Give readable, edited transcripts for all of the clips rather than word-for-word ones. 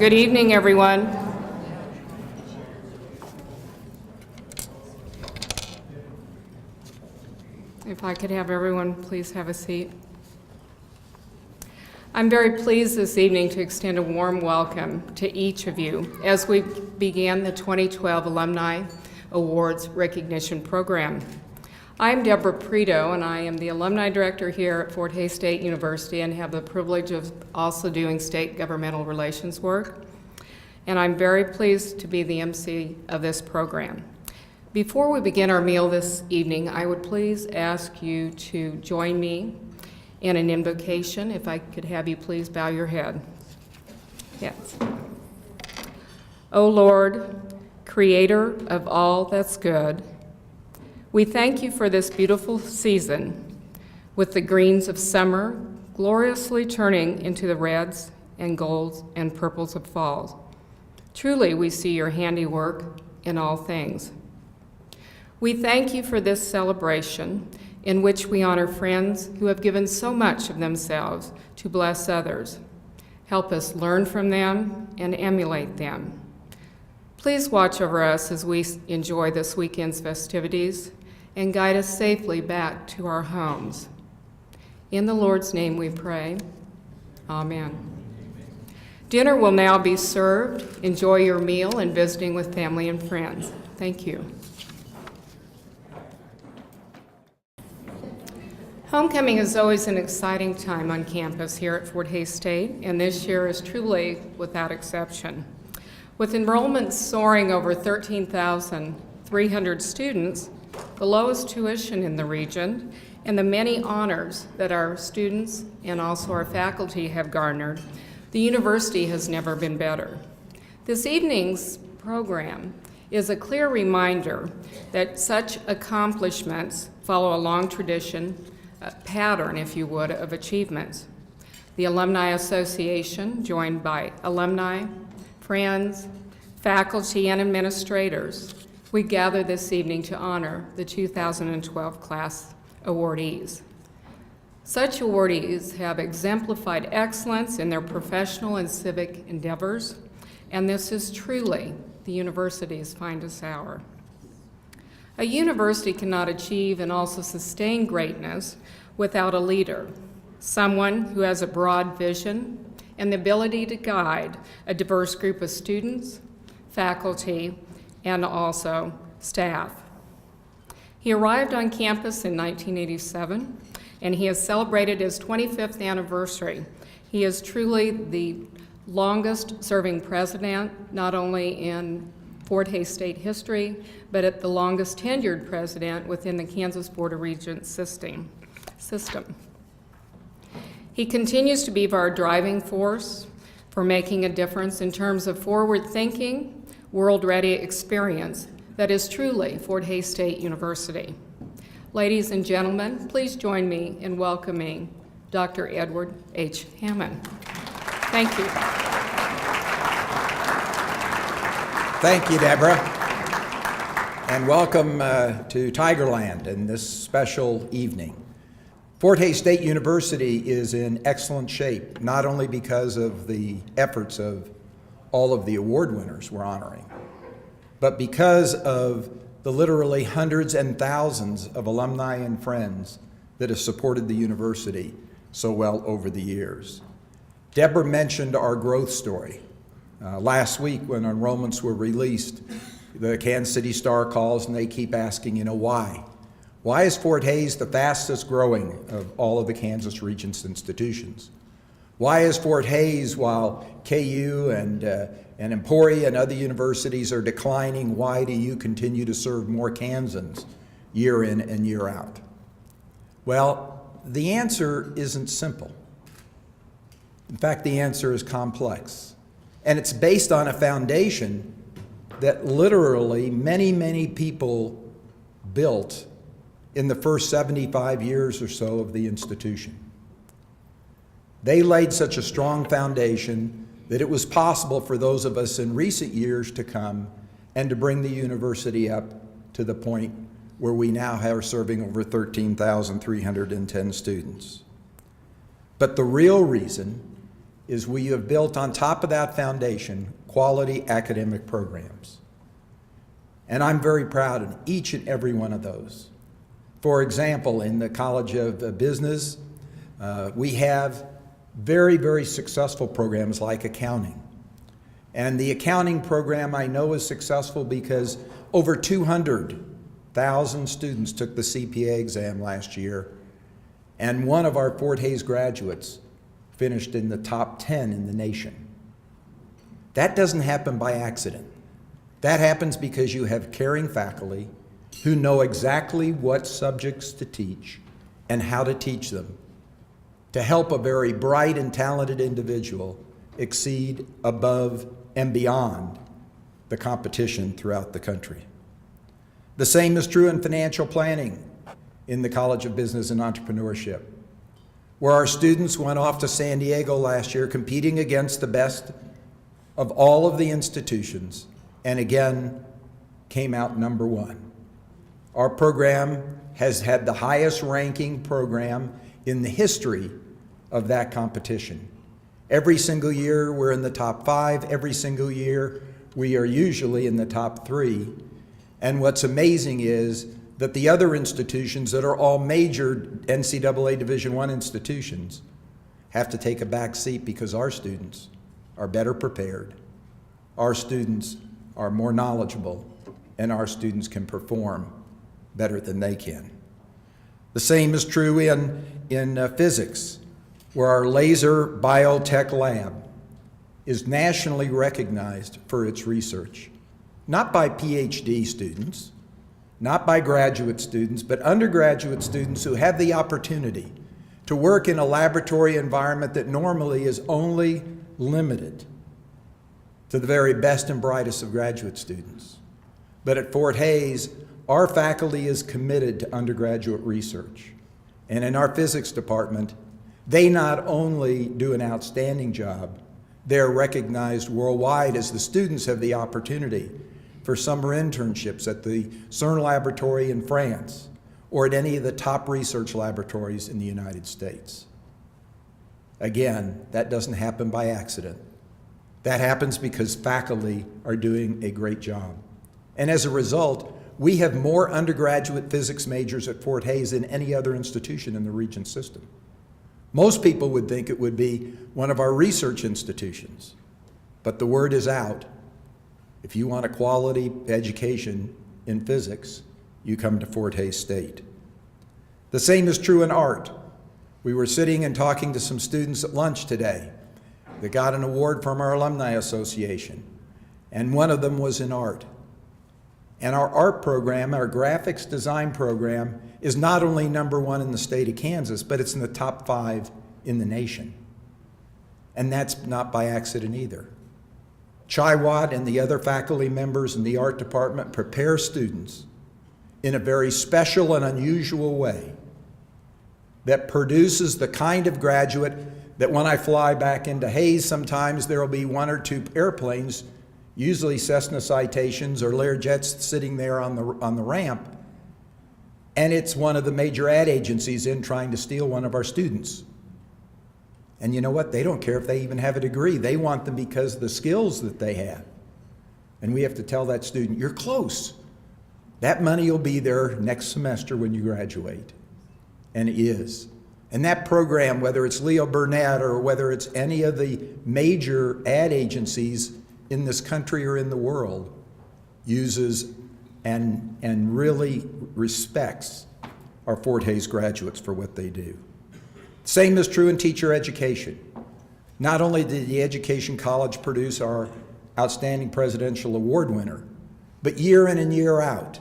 Good evening, everyone. If I could have everyone please have a seat. I'm very pleased this evening to extend a warm welcome to each of you as we begin the 2012 Alumni Awards Recognition Program. I'm Deborah Preto, and I am the Alumni Director here at Fort Hays State University and have the privilege of also doing state governmental relations work. And I'm very pleased to be the MC of this program. Before we begin our meal this evening, I would please ask you to join me in an invocation. If I could have you please bow your head. Yes. O Lord, creator of all that's good, we thank you for this beautiful season with the greens of summer gloriously turning into the reds and golds and purples of fall. Truly, we see your handiwork in all things. We thank you for this celebration in which we honor friends who have given so much of themselves to bless others. Help us learn from them and emulate them. Please watch over us as we enjoy this weekend's festivities and guide us safely back to our homes. In the Lord's name we pray. Amen. Dinner will now be served. Enjoy your meal and visiting with family and friends. Thank you. Homecoming is always an exciting time on campus here at Fort Hays State, and this year is truly without exception. With enrollment soaring over 13,300 students, the lowest tuition in the region, and the many honors that our students and also our faculty have garnered, the university has never been better. This evening's program is a clear reminder that such accomplishments follow a long tradition, a pattern, if you would, of achievements. The Alumni Association, joined by alumni, friends, faculty, and administrators, we gather this evening to honor the 2012 class awardees. Such awardees have exemplified excellence in their professional and civic endeavors, and this is truly the university's finest hour. A university cannot achieve and also sustain greatness without a leader, someone who has a broad vision and the ability to guide a diverse group of students, faculty, and also staff. He arrived on campus in 1987, and he has celebrated his 25th anniversary. He is truly the longest serving president, not only in Fort Hays State history, but at the longest tenured president within the Kansas Board of Regents system. He continues to be our driving force for making a difference in terms of forward-thinking, world-ready experience that is truly Fort Hays State University. Ladies and gentlemen, please join me in welcoming Dr. Edward H. Hammond. Thank you. Thank you, Deborah. And welcome to Tigerland in this special evening. Fort Hays State University is in excellent shape, not only because of the efforts of all of the award winners we're honoring, but because of the literally hundreds and thousands of alumni and friends that have supported the university so well over the years. Deborah mentioned our growth story. Last week when enrollments were released, the Kansas City Star calls and they keep asking, why? Why is Fort Hays the fastest growing of all of the Kansas Regents institutions? Why is Fort Hays, while KU and Emporia and other universities are declining, why do you continue to serve more Kansans year in and year out? Well, the answer isn't simple. In fact, the answer is complex. And it's based on a foundation that literally many, many people built in the first 75 years or so of the institution. They laid such a strong foundation that it was possible for those of us in recent years to come and to bring the university up to the point where we now are serving over 13,310 students. But the real reason is we have built on top of that foundation quality academic programs. And I'm very proud of each and every one of those. For example, in the College of Business, we have very, very successful programs like accounting. And the accounting program I know is successful because over 200,000 students took the CPA exam last year, and one of our Fort Hays graduates finished in the top 10 in the nation. That doesn't happen by accident. That happens because you have caring faculty who know exactly what subjects to teach and how to teach them to help a very bright and talented individual exceed above and beyond the competition throughout the country. The same is true in financial planning in the College of Business and Entrepreneurship, where our students went off to San Diego last year competing against the best of all of the institutions, and again came out number one. Our program has had the highest ranking program in the history of that competition. Every single year we're in the top 5. Every single year we are usually in the top 3. And what's amazing is that the other institutions that are all major NCAA Division I institutions have to take a back seat because our students are better prepared, our students are more knowledgeable, and our students can perform better than they can. The same is true in physics, where our laser biotech lab is nationally recognized for its research, not by PhD students, not by graduate students, but undergraduate students who have the opportunity to work in a laboratory environment that normally is only limited to the very best and brightest of graduate students. But at Fort Hays, our faculty is committed to undergraduate research. And in our physics department, they not only do an outstanding job, they're recognized worldwide as the students have the opportunity for summer internships at the CERN laboratory in France or at any of the top research laboratories in the United States. Again, that doesn't happen by accident. That happens because faculty are doing a great job. And as a result, we have more undergraduate physics majors at Fort Hays than any other institution in the Regent system. Most people would think it would be one of our research institutions, but the word is out. If you want a quality education in physics, you come to Fort Hays State. The same is true in art. We were sitting and talking to some students at lunch today that got an award from our Alumni Association, and one of them was in art. And our art program, our graphics design program, is not only number 1 in the state of Kansas, but it's in the top 5 in the nation. And that's not by accident either. Chaiwat and the other faculty members in the art department prepare students in a very special and unusual way that produces the kind of graduate that when I fly back into Hays, sometimes there will be 1 or 2 airplanes, usually Cessna Citations or Learjets sitting there on the ramp, and it's one of the major ad agencies in trying to steal one of our students. And you know what? They don't care if they even have a degree. They want them because of the skills that they have. And we have to tell that student, you're close. That money will be there next semester when you graduate. And it is. And that program, whether it's Leo Burnett or whether it's any of the major ad agencies in this country or in the world, uses and really respects our Fort Hays graduates for what they do. Same is true in teacher education. Not only did the Education College produce our Outstanding Presidential Award winner, but year in and year out,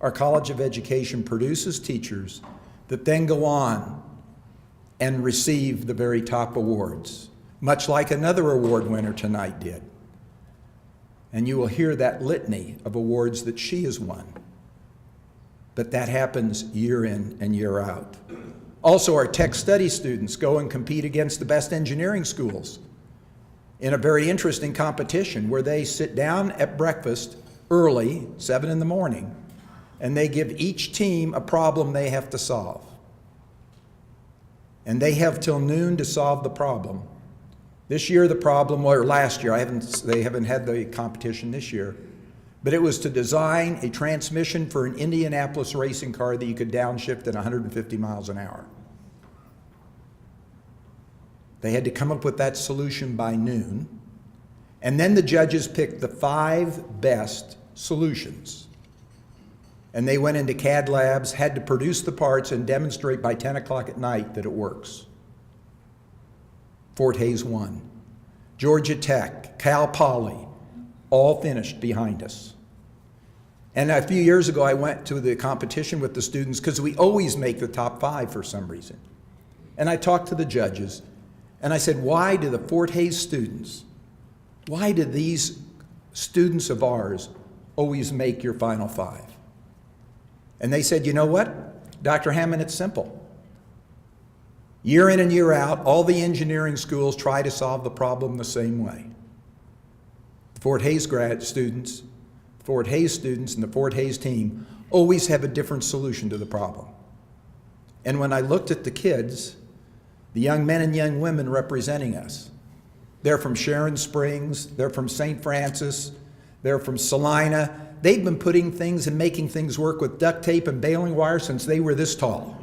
our College of Education produces teachers that then go on and receive the very top awards, much like another award winner tonight did. And you will hear that litany of awards that she has won. But that happens year in and year out. Also, our tech study students go and compete against the best engineering schools in a very interesting competition where they sit down at breakfast early, 7 in the morning, and they give each team a problem they have to solve. And they have till noon to solve the problem. This year the problem, or last year, they haven't had the competition this year, but it was to design a transmission for an Indianapolis racing car that you could downshift at 150 miles an hour. They had to come up with that solution by noon, and then the judges picked the 5 best solutions. And they went into CAD labs, had to produce the parts and demonstrate by 10 o'clock at night that it works. Fort Hays won. Georgia Tech, Cal Poly, all finished behind us. And a few years ago, I went to the competition with the students because we always make the top 5 for some reason. And I talked to the judges, and I said, why do the Fort Hays students, why do these students of ours always make your final 5? And they said, you know what, Dr. Hammond, it's simple. Year in and year out, all the engineering schools try to solve the problem the same way. The Fort Hays students and the Fort Hays team always have a different solution to the problem. And when I looked at the kids, the young men and young women representing us, they're from Sharon Springs, they're from St. Francis, they're from Salina. They've been putting things and making things work with duct tape and baling wire since they were this tall.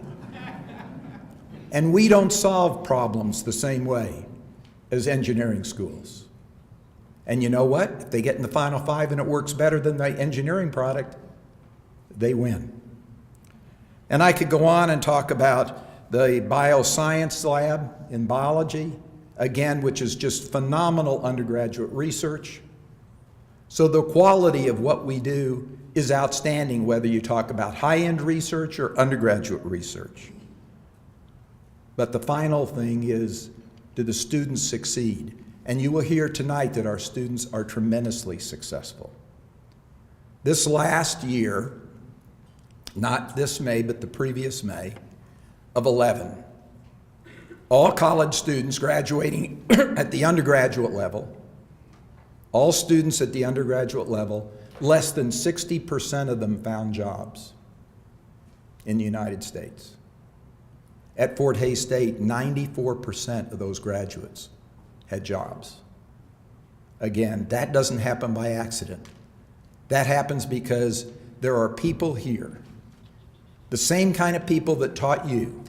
And we don't solve problems the same way as engineering schools. And you know what? If they get in the final 5 and it works better than the engineering product, they win. And I could go on and talk about the bioscience lab in biology, again, which is just phenomenal undergraduate research. So the quality of what we do is outstanding, whether you talk about high-end research or undergraduate research. But the final thing is, do the students succeed? And you will hear tonight that our students are tremendously successful. This last year, not this May, but the previous May of 11, all college students graduating at the undergraduate level, all students at the undergraduate level, less than 60% of them found jobs in the United States. At Fort Hays State, 94% of those graduates had jobs. Again, that doesn't happen by accident. That happens because there are people here, the same kind of people that taught you,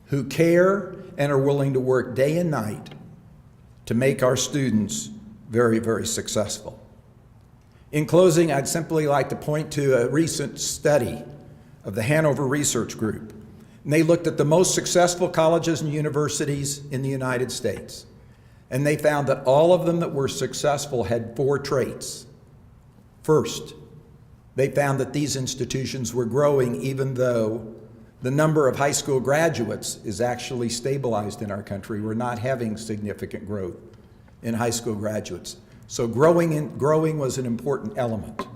who care and are willing to work day and night to make our students very, very successful. In closing, I'd simply like to point to a recent study of the Hanover Research Group. And they looked at the most successful colleges and universities in the United States. And they found that all of them that were successful had 4 traits. First, they found that these institutions were growing even though the number of high school graduates is actually stabilized in our country. We're not having significant growth in high school graduates. So growing was an important element.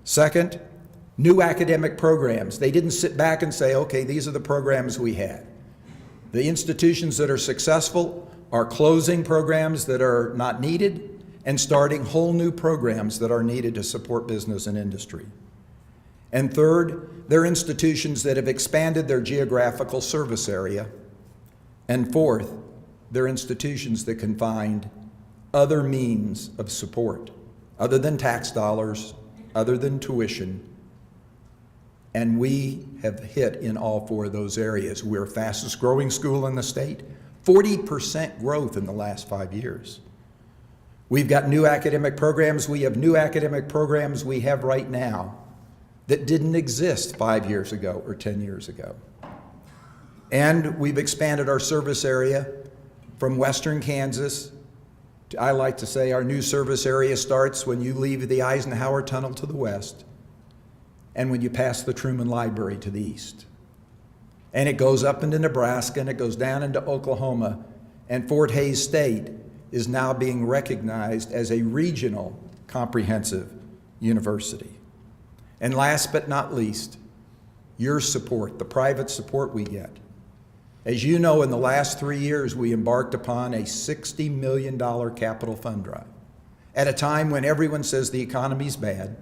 Second, new academic programs. They didn't sit back and say, okay, these are the programs we had. The institutions that are successful are closing programs that are not needed and starting whole new programs that are needed to support business and industry. And third, they're institutions that have expanded their geographical service area. And fourth, they're institutions that can find other means of support, other than tax dollars, other than tuition. And we have hit in all 4 of those areas. We're fastest growing school in the state, 40% growth in the last 5 years. We've got new academic programs. We have new academic programs we have right now that didn't exist 5 years ago or 10 years ago. And we've expanded our service area from western Kansas to, I like to say, our new service area starts when you leave the Eisenhower Tunnel to the west and when you pass the Truman Library to the east. And it goes up into Nebraska and it goes down into Oklahoma, and Fort Hays State is now being recognized as a regional comprehensive university. And last but not least, your support, the private support we get. As you know, in the last 3 years, we embarked upon a $60 million capital fund drive. At a time when everyone says the economy's bad,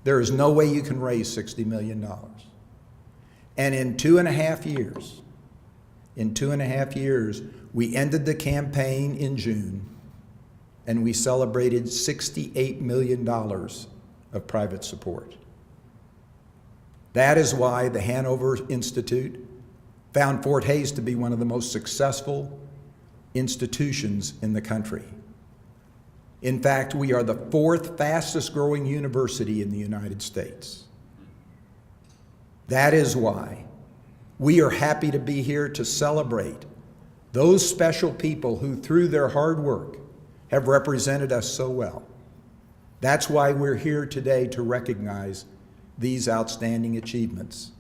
there is no way you can raise $60 million. And in 2.5 years, in 2.5 years, we ended the campaign in June, and we celebrated $68 million of private support. That is why the Hanover Institute found Fort Hays to be one of the most successful institutions in the country. In fact, we are the 4th fastest growing university in the United States. That is why we are happy to be here to celebrate those special people who, through their hard work, have represented us so well. That's why we're here today, to recognize these outstanding achievements,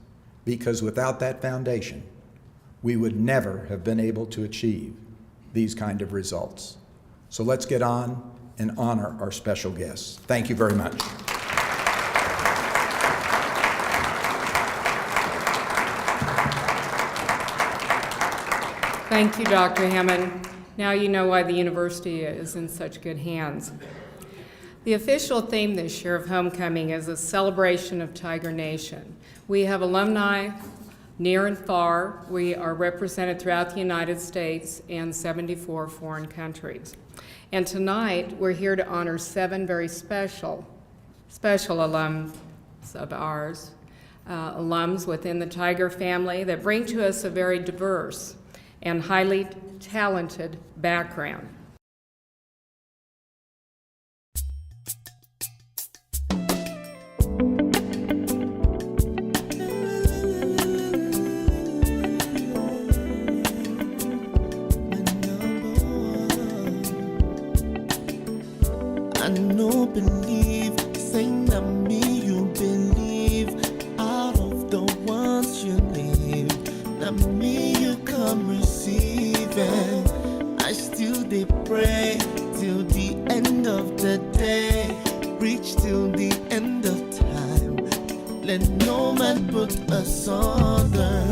because without that foundation, we would never have been able to achieve these kind of results. So let's get on and honor our special guests. Thank you very much. Thank you, Dr. Hammond. Now you know why the university is in such good hands. The official theme this year of homecoming is a celebration of Tiger Nation. We have alumni near and far. We are represented throughout the United States and 74 foreign countries. And tonight, we're here to honor 7 very special alums of ours, alums within the Tiger family that bring to us a very diverse and highly talented background. I know, believe, say not me, you believe. Out of the ones you leave, not me you come receiving. I still they pray till the end of the day, reach till the end of time. Let no man put us under.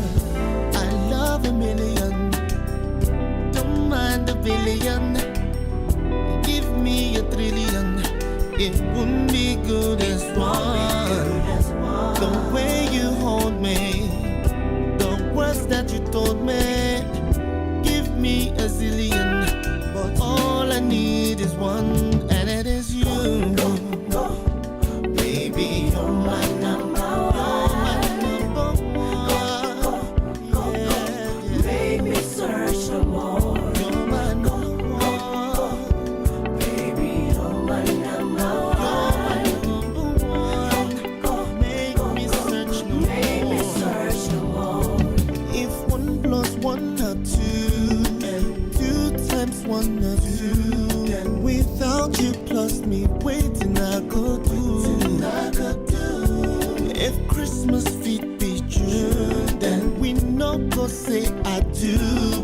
I love a million, don't mind a billion. Give me a trillion, it wouldn't be good as one. The way you hold me, the words that you told me, give me a zillion, but all I need is one, and it is you. Baby, you're my number one. Make me search no more. You're my number one. Baby, you're my number one. Make me search no more. If 1 plus 1 are 2, and 2 times 1 are 2, then without you plus me waiting I could do. If Christmas feet be true, then we no go say I do.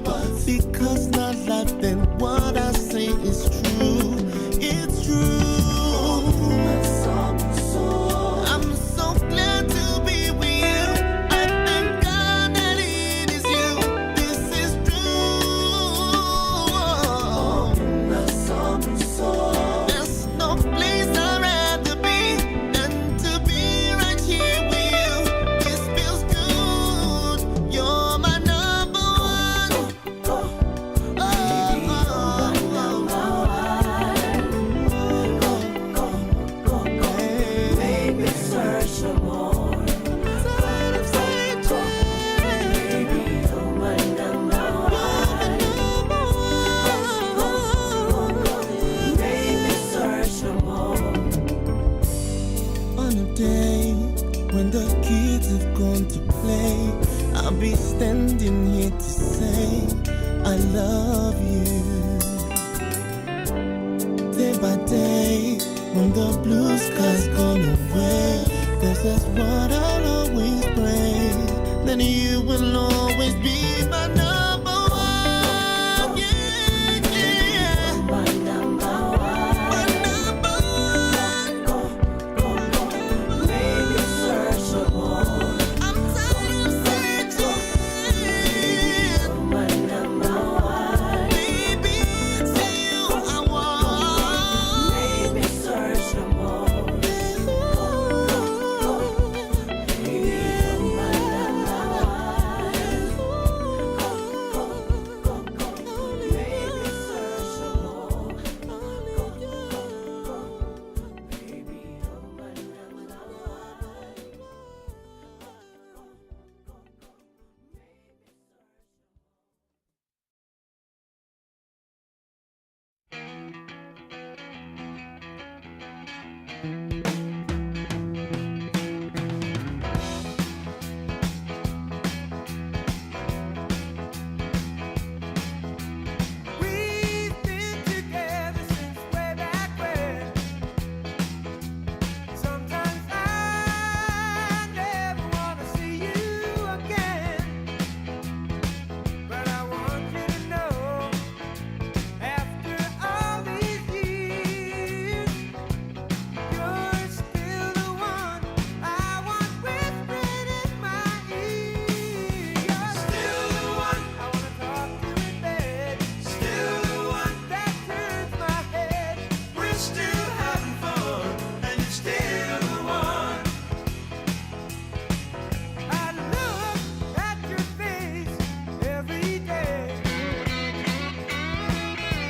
But because not life, then what I say is true. It's true. I'm so glad to be with you. I thank God that it is you. This is true. There's no place I'd rather be than to be right here with you. This feels good. You're my number one. Baby, search no more. Baby, you're my number one. Baby, search no more. On a day when the kids have gone to play, I'll be standing here to say I love you. Day by day, when the blue skies gone away, this is what I'll always pray. Then you will always be my number one. Yeah, yeah. My number one. Baby, search no more. I'm tired of searching. My number one. Baby, it's you I want. Baby, search no more. Baby, you're my number one. We've been together since way back when. Sometimes I never wanna see you again, but I want you to know, after all these years, you're still the one I want whispering in my ear. You're still the one I wanna talk to in bed. Still the one that turns my head. We're still having fun, and you're still the one. I look at your face every day,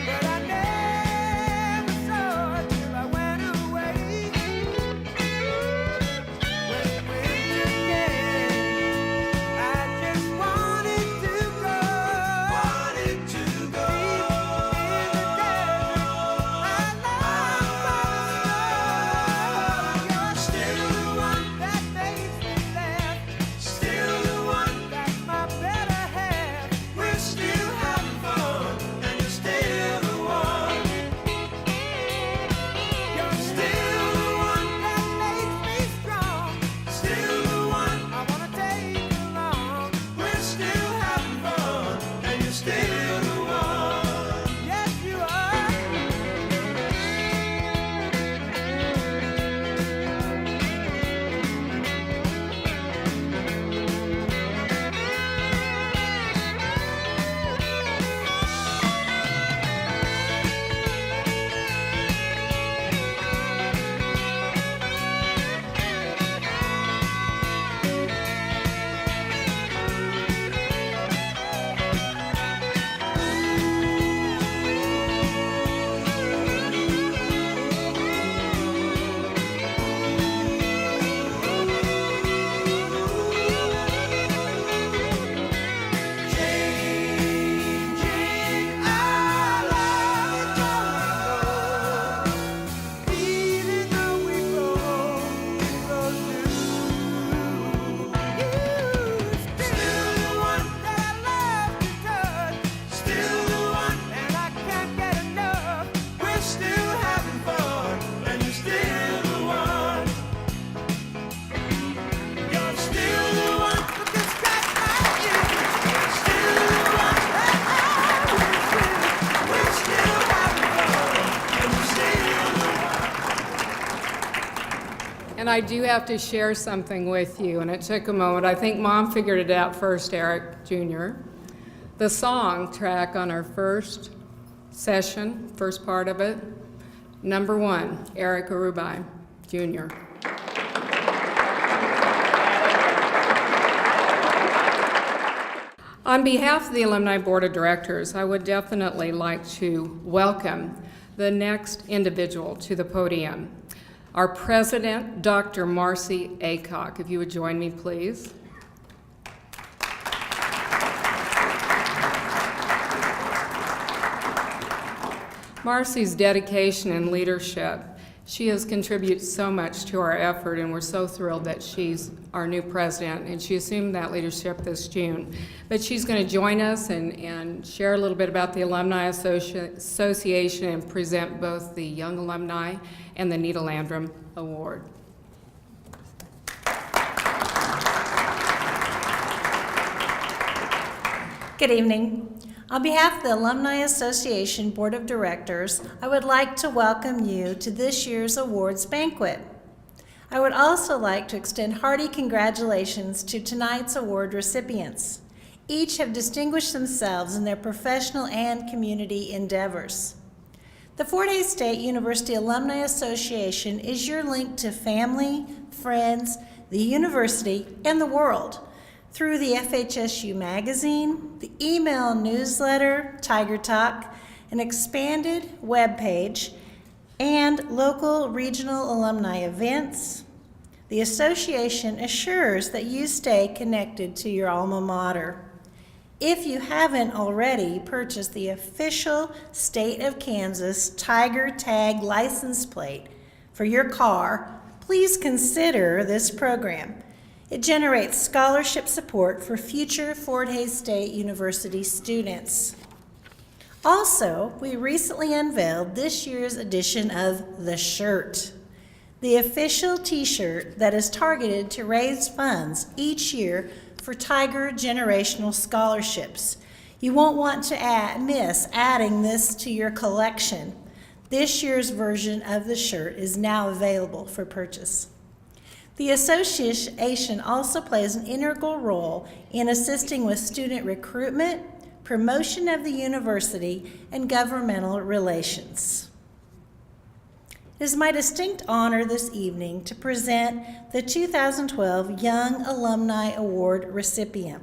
but I never saw it till I went away. When we went again, I just wanted to go. Deep in the desert, I love by the snow. You're still the one that makes me laugh. Still the one that's my better half. We're still having fun, and you're still the one. You're still the one that makes me strong. Still the one I wanna take along. We're still having fun, and you're still the one. Yes, you are. Changing our lives, even though we grow new. You're still the one that I love to touch. Still the one, and I can't get enough. We're still having fun, and you're still the one. You're still the one who can scratch my itch. You're still the one that I wish with. We're still having fun, and you're still the one. And I do have to share something with you, and it took a moment. I think Mom figured it out first, Eric Jr. The song track on our first session, first part of it, number 1, Eric Arubai Jr. On behalf of the Alumni Board of Directors, I would definitely like to welcome the next individual to the podium, our President, Dr. Marcy Aycock. If you would join me, please. Marcy's dedication and leadership, she has contributed so much to our effort, and we're so thrilled that she's our new president, and she assumed that leadership this June. But she's going to join us and share a little bit about the Alumni Association and present both the Young Alumni and the Nita Landrum Award. Good evening. On behalf of the Alumni Association Board of Directors, I would like to welcome you to this year's awards banquet. I would also like to extend hearty congratulations to tonight's award recipients. Each have distinguished themselves in their professional and community endeavors. The Fort Hays State University Alumni Association is your link to family, friends, the university, and the world through the FHSU magazine, the email newsletter, Tiger Talk, an expanded webpage, and local regional alumni events. The association assures that you stay connected to your alma mater. If you haven't already purchased the official State of Kansas Tiger Tag license plate, for your car, please consider this program. It generates scholarship support for future Fort Hays State University students. Also, we recently unveiled this year's edition of The Shirt, the official t-shirt that is targeted to raise funds each year for Tiger Generational Scholarships. You won't want to miss adding this to your collection. This year's version of the shirt is now available for purchase. The association also plays an integral role in assisting with student recruitment, promotion of the university, and governmental relations. It is my distinct honor this evening to present the 2012 Young Alumni Award recipient.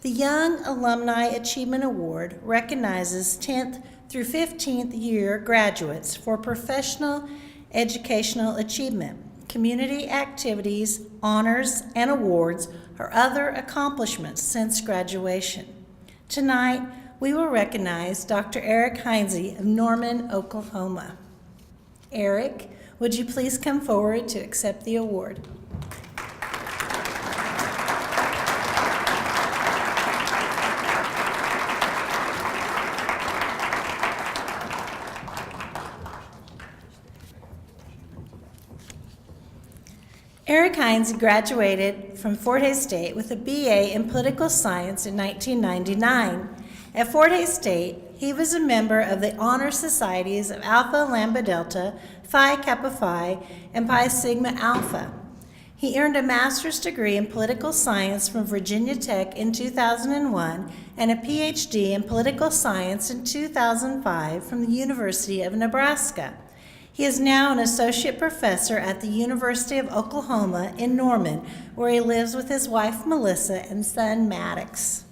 The Young Alumni Achievement Award recognizes 10th through 15th year graduates for professional educational achievement, community activities, honors, and awards, or other accomplishments since graduation. Tonight, we will recognize Dr. Eric Heinze of Norman, Oklahoma. Eric, would you please come forward to accept the award? Eric Heinze graduated from Fort Hays State with a BA in Political Science in 1999. At Fort Hays State, he was a member of the Honor Societies of Alpha Lambda Delta, Phi Kappa Phi, and Pi Sigma Alpha. He earned a master's degree in political science from Virginia Tech in 2001 and a PhD in political science in 2005 from the University of Nebraska. He is now an associate professor at the University of Oklahoma in Norman, where he lives with his wife Melissa and son Maddox.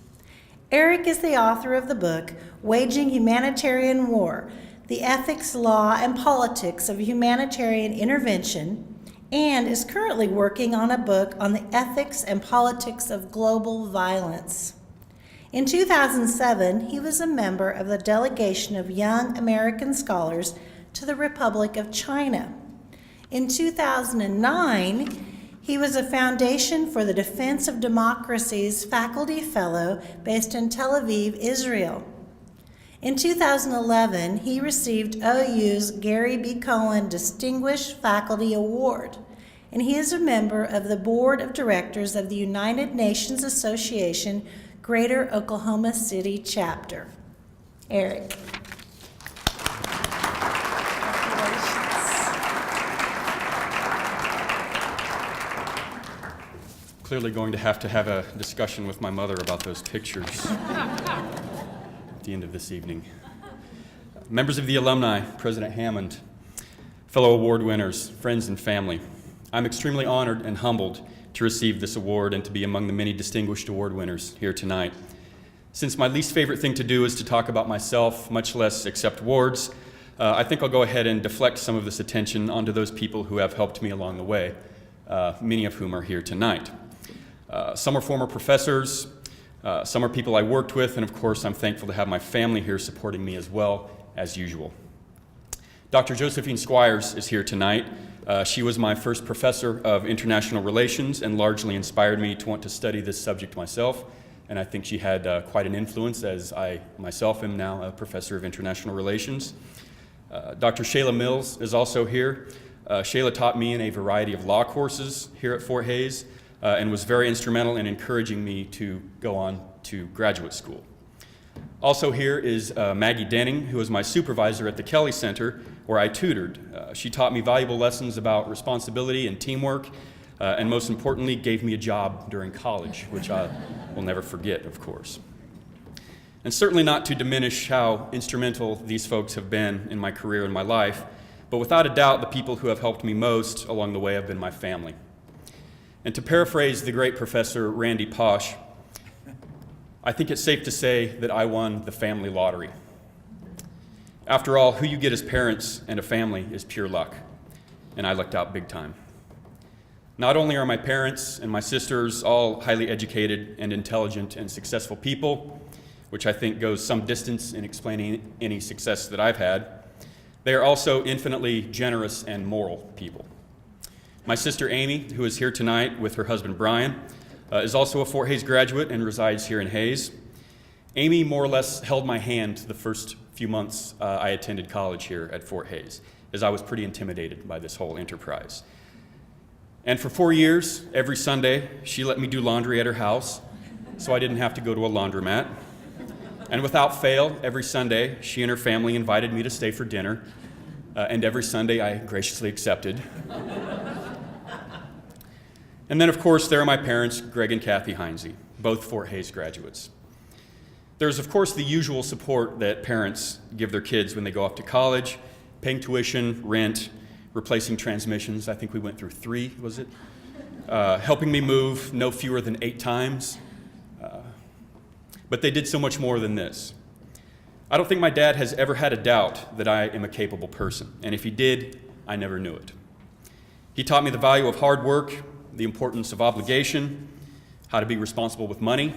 Eric is the author of the book, Waging Humanitarian War, The Ethics, Law, and Politics of Humanitarian Intervention, and is currently working on a book on the ethics and politics of global violence. In 2007, he was a member of the delegation of Young American Scholars to the Republic of China. In 2009, he was a Foundation for the Defense of Democracy's faculty fellow based in Tel Aviv, Israel. In 2011, he received OU's Gary B. Cohen Distinguished Faculty Award, and he is a member of the Board of Directors of the United Nations Association Greater Oklahoma City Chapter. Eric. Clearly going to have a discussion with my mother about those pictures at the end of this evening. Members of the alumni, President Hammond, fellow award winners, friends and family, I'm extremely honored and humbled to receive this award and to be among the many distinguished award winners here tonight. Since my least favorite thing to do is to talk about myself, much less accept awards, I think I'll go ahead and deflect some of this attention onto those people who have helped me along the way, many of whom are here tonight. Some are former professors, some are people I worked with, and of course I'm thankful to have my family here supporting me as well as usual. Dr. Josephine Squires is here tonight. She was my first professor of international relations and largely inspired me to want to study this subject myself, and I think she had quite an influence as I myself am now a professor of international relations. Dr. Shayla Mills is also here. Shayla taught me in a variety of law courses here at Fort Hays, and was very instrumental in encouraging me to go on to graduate school. Also here is Maggie Denning, who was my supervisor at the Kelly Center, where I tutored. She taught me valuable lessons about responsibility and teamwork, and most importantly, gave me a job during college, which I will never forget, of course. And certainly not to diminish how instrumental these folks have been in my career and my life, but without a doubt, the people who have helped me most along the way have been my family. And to paraphrase the great Professor Randy Posh, I think it's safe to say that I won the family lottery. After all, who you get as parents and a family is pure luck, and I lucked out big time. Not only are my parents and my sisters all highly educated and intelligent and successful people, which I think goes some distance in explaining any success that I've had, They are also infinitely generous and moral people. My sister Amy, who is here tonight with her husband Brian, is also a Fort Hays graduate and resides here in Hays. Amy more or less held my hand the first few months I attended college here at Fort Hays, as I was pretty intimidated by this whole enterprise. And for 4 years, every Sunday, she let me do laundry at her house, so I didn't have to go to a laundromat. And without fail, every Sunday, she and her family invited me to stay for dinner, and every Sunday I graciously accepted. And then, of course, there are my parents, Greg and Kathy Heinze, both Fort Hays graduates. There's, of course, the usual support that parents give their kids when they go off to college, paying tuition, rent, replacing transmissions. I think we went through 3, was it? Helping me move no fewer than 8 times. But they did so much more than this. I don't think my dad has ever had a doubt that I am a capable person, and if he did, I never knew it. He taught me the value of hard work, the importance of obligation, how to be responsible with money,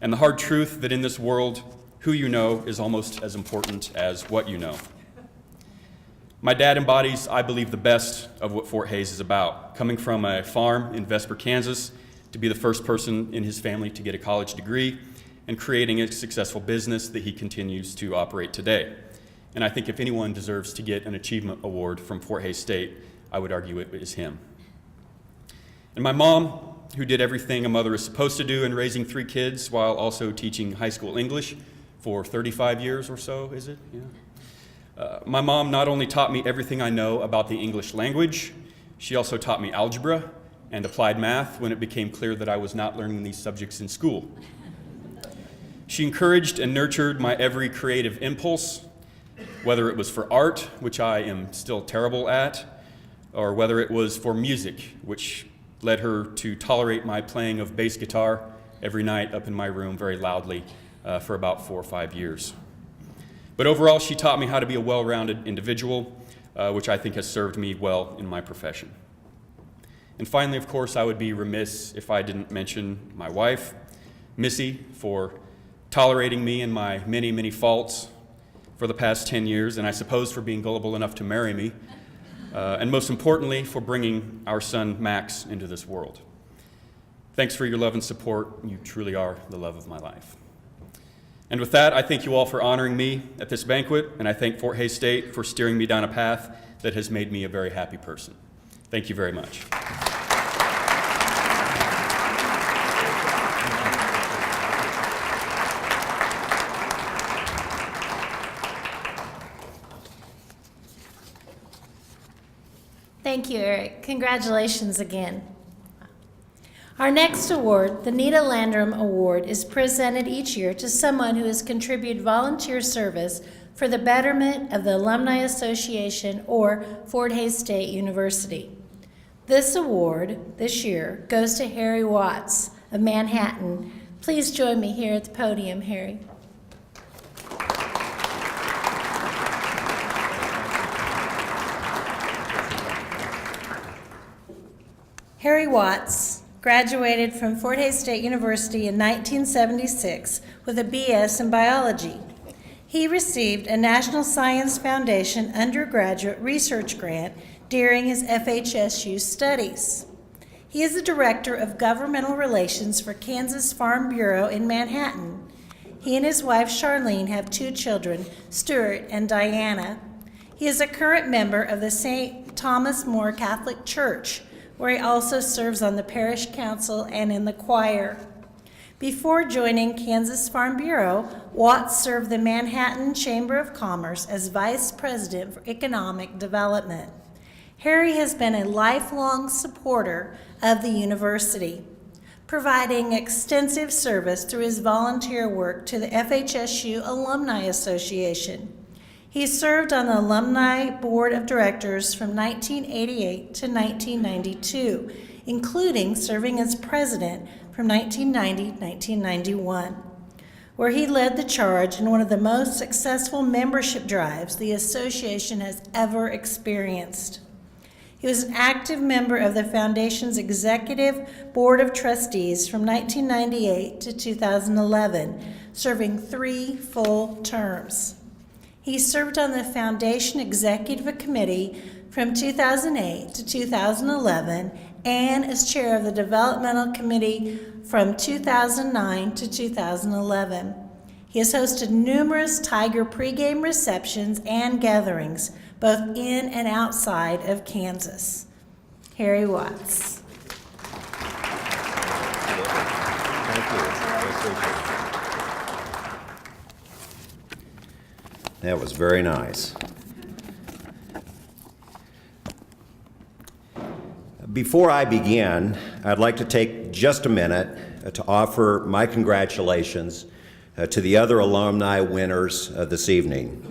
and the hard truth that in this world, who you know is almost as important as what you know. My dad embodies, I believe, the best of what Fort Hays is about, coming from a farm in Vesper, Kansas, to be the first person in his family to get a college degree and creating a successful business that he continues to operate today. And I think if anyone deserves to get an achievement award from Fort Hays State, I would argue it is him. And my mom, who did everything a mother is supposed to do in raising 3 kids while also teaching high school English for 35 years or so, is it? Yeah. My mom not only taught me everything I know about the English language, she also taught me algebra and applied math when it became clear that I was not learning these subjects in school. She encouraged and nurtured my every creative impulse, whether it was for art, which I am still terrible at, or whether it was for music, which led her to tolerate my playing of bass guitar every night up in my room very loudly for about 4 or 5 years. But overall, she taught me how to be a well-rounded individual, which I think has served me well in my profession. And finally, of course, I would be remiss if I didn't mention my wife, Missy, for tolerating me and my many, many faults for the past 10 years, and I suppose for being gullible enough to marry me. And most importantly, for bringing our son Max into this world. Thanks for your love and support. You truly are the love of my life. And with that, I thank you all for honoring me at this banquet, and I thank Fort Hays State for steering me down a path that has made me a very happy person. Thank you very much. Thank you, Eric. Congratulations again. Our next award, the Nita Landrum Award, is presented each year to someone who has contributed volunteer service for the betterment of the Alumni Association or Fort Hays State University. This award this year goes to Harry Watts of Manhattan. Please join me here at the podium, Harry. Harry Watts graduated from Fort Hays State University in 1976 with a BS in biology. He received a National Science Foundation undergraduate research grant during his FHSU studies. He is the Director of Governmental Relations for Kansas Farm Bureau in Manhattan. He and his wife Charlene have 2 children, Stuart and Diana. He is a current member of the St. Thomas More Catholic Church, where he also serves on the parish council and in the choir. Before joining Kansas Farm Bureau, Watts served the Manhattan Chamber of Commerce as Vice President for Economic Development. Harry has been a lifelong supporter of the university, providing extensive service through his volunteer work to the FHSU Alumni Association. He served on the Alumni Board of Directors from 1988 to 1992, including serving as president from 1990 to 1991, where he led the charge in one of the most successful membership drives the association has ever experienced. He was an active member of the Foundation's Executive Board of Trustees from 1998 to 2011, serving 3 full terms. He served on the Foundation Executive Committee from 2008 to 2011 and as chair of the Developmental Committee from 2009 to 2011. He has hosted numerous Tiger pregame receptions and gatherings, both in and outside of Kansas. Harry Watts. Thank you. That was very nice. Before I begin, I'd like to take just a minute to offer my congratulations to the other alumni winners this evening.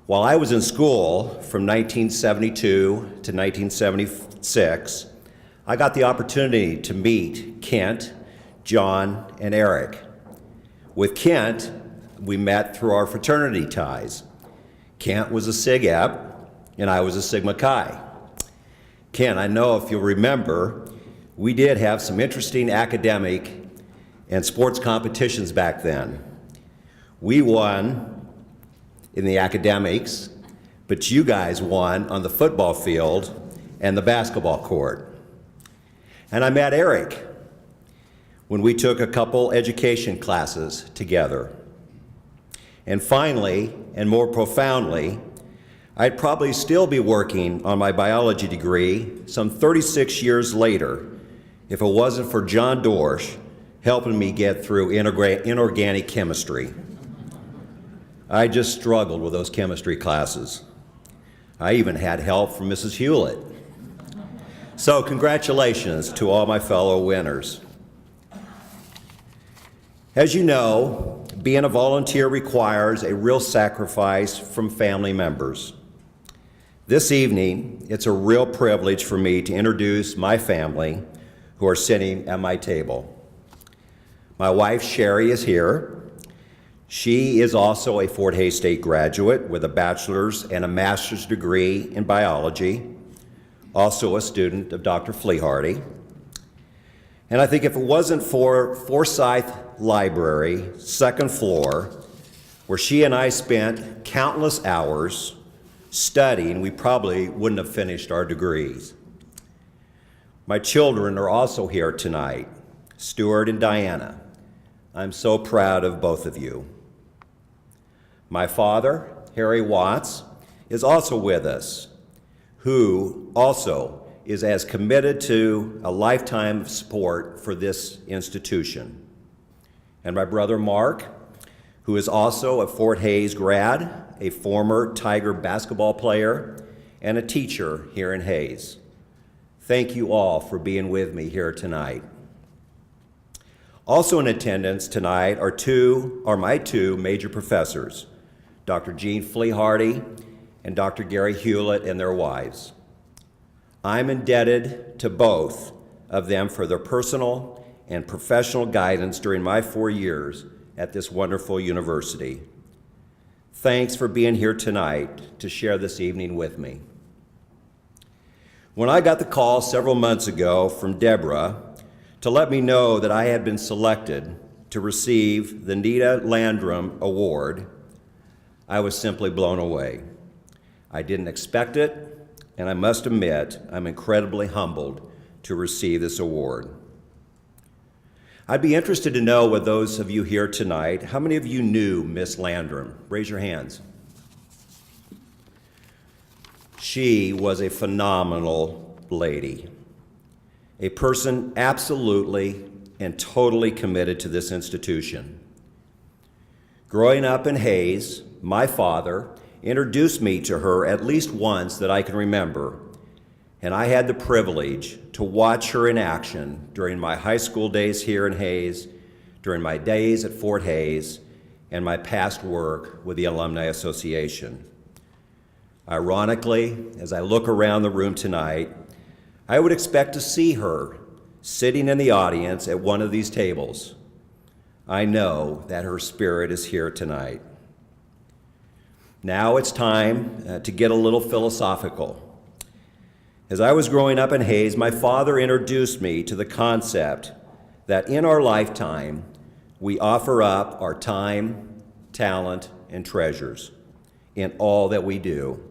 While I was in school from 1972 to 1976, I got the opportunity to meet Kent, John, and Eric. With Kent, we met through our fraternity ties. Kent was a Sig Ep, and I was a Sigma Chi. Kent, I know if you'll remember, we did have some interesting academic and sports competitions back then. We won in the academics, but you guys won on the football field and the basketball court. And I met Eric when we took a couple education classes together. And finally, and more profoundly, I'd probably still be working on my biology degree some 36 years later if it wasn't for John Dorsch helping me get through inorganic chemistry. I just struggled with those chemistry classes. I even had help from Mrs. Hewlett. So congratulations to all my fellow winners. As you know, being a volunteer requires a real sacrifice from family members. This evening, it's a real privilege for me to introduce my family who are sitting at my table. My wife, Sherry, is here. She is also a Fort Hays State graduate with a bachelor's and a master's degree in biology, also a student of Dr. Flehardy. And I think if it wasn't for Forsyth Library, second floor, where she and I spent countless hours studying, we probably wouldn't have finished our degrees. My children are also here tonight, Stuart and Diana. I'm so proud of both of you. My father, Harry Watts, is also with us, who also is as committed to a lifetime of support for this institution. And my brother Mark, who is also a Fort Hays grad, a former Tiger basketball player, and a teacher here in Hays. Thank you all for being with me here tonight. Also in attendance tonight are my two major professors, Dr. Gene Flehardy and Dr. Gary Hewlett and their wives. I'm indebted to both of them for their personal and professional guidance during my 4 years at this wonderful university. Thanks for being here tonight to share this evening with me. When I got the call several months ago from Deborah to let me know that I had been selected to receive the Nita Landrum Award, I was simply blown away. I didn't expect it, and I must admit, I'm incredibly humbled to receive this award. I'd be interested to know, with those of you here tonight, how many of you knew Miss Landrum? Raise your hands. She was a phenomenal lady, a person absolutely and totally committed to this institution. Growing up in Hays, my father introduced me to her at least once that I can remember, and I had the privilege to watch her in action during my high school days here in Hays, during my days at Fort Hays, and my past work with the Alumni Association. Ironically, as I look around the room tonight, I would expect to see her sitting in the audience at one of these tables. I know that her spirit is here tonight. Now it's time to get a little philosophical. As I was growing up in Hays, my father introduced me to the concept that in our lifetime, we offer up our time, talent, and treasures. in all that we do.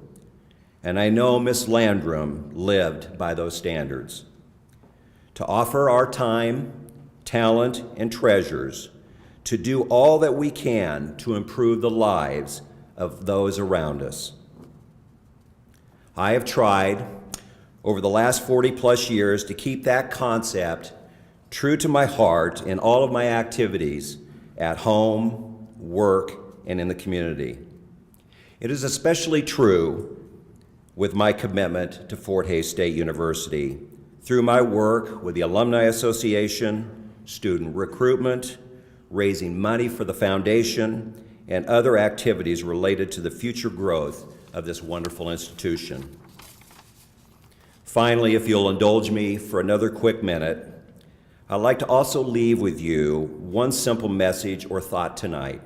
And I know Miss Landrum lived by those standards. To offer our time, talent, and treasures to do all that we can to improve the lives of those around us. I have tried over the last 40+ years to keep that concept true to my heart in all of my activities at home, work, and in the community. It is especially true with my commitment to Fort Hays State University through my work with the Alumni Association, student recruitment, raising money for the foundation, and other activities related to the future growth of this wonderful institution. Finally, if you'll indulge me for another quick minute, I'd like to also leave with you one simple message or thought tonight.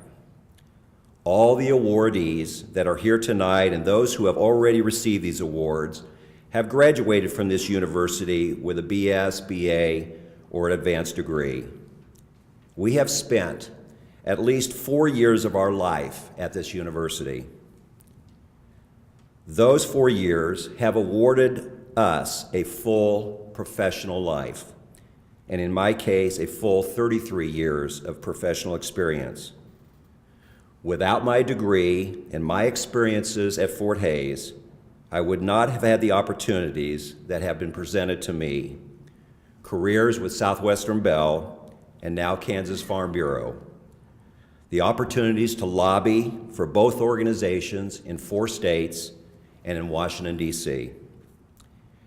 All the awardees that are here tonight and those who have already received these awards have graduated from this university with a BS, BA, or an advanced degree. We have spent at least 4 years of our life at this university. Those 4 years have awarded us a full professional life, and in my case, a full 33 years of professional experience. Without my degree and my experiences at Fort Hays, I would not have had the opportunities that have been presented to me. Careers with Southwestern Bell and now Kansas Farm Bureau. The opportunities to lobby for both organizations in 4 states and in Washington, D.C.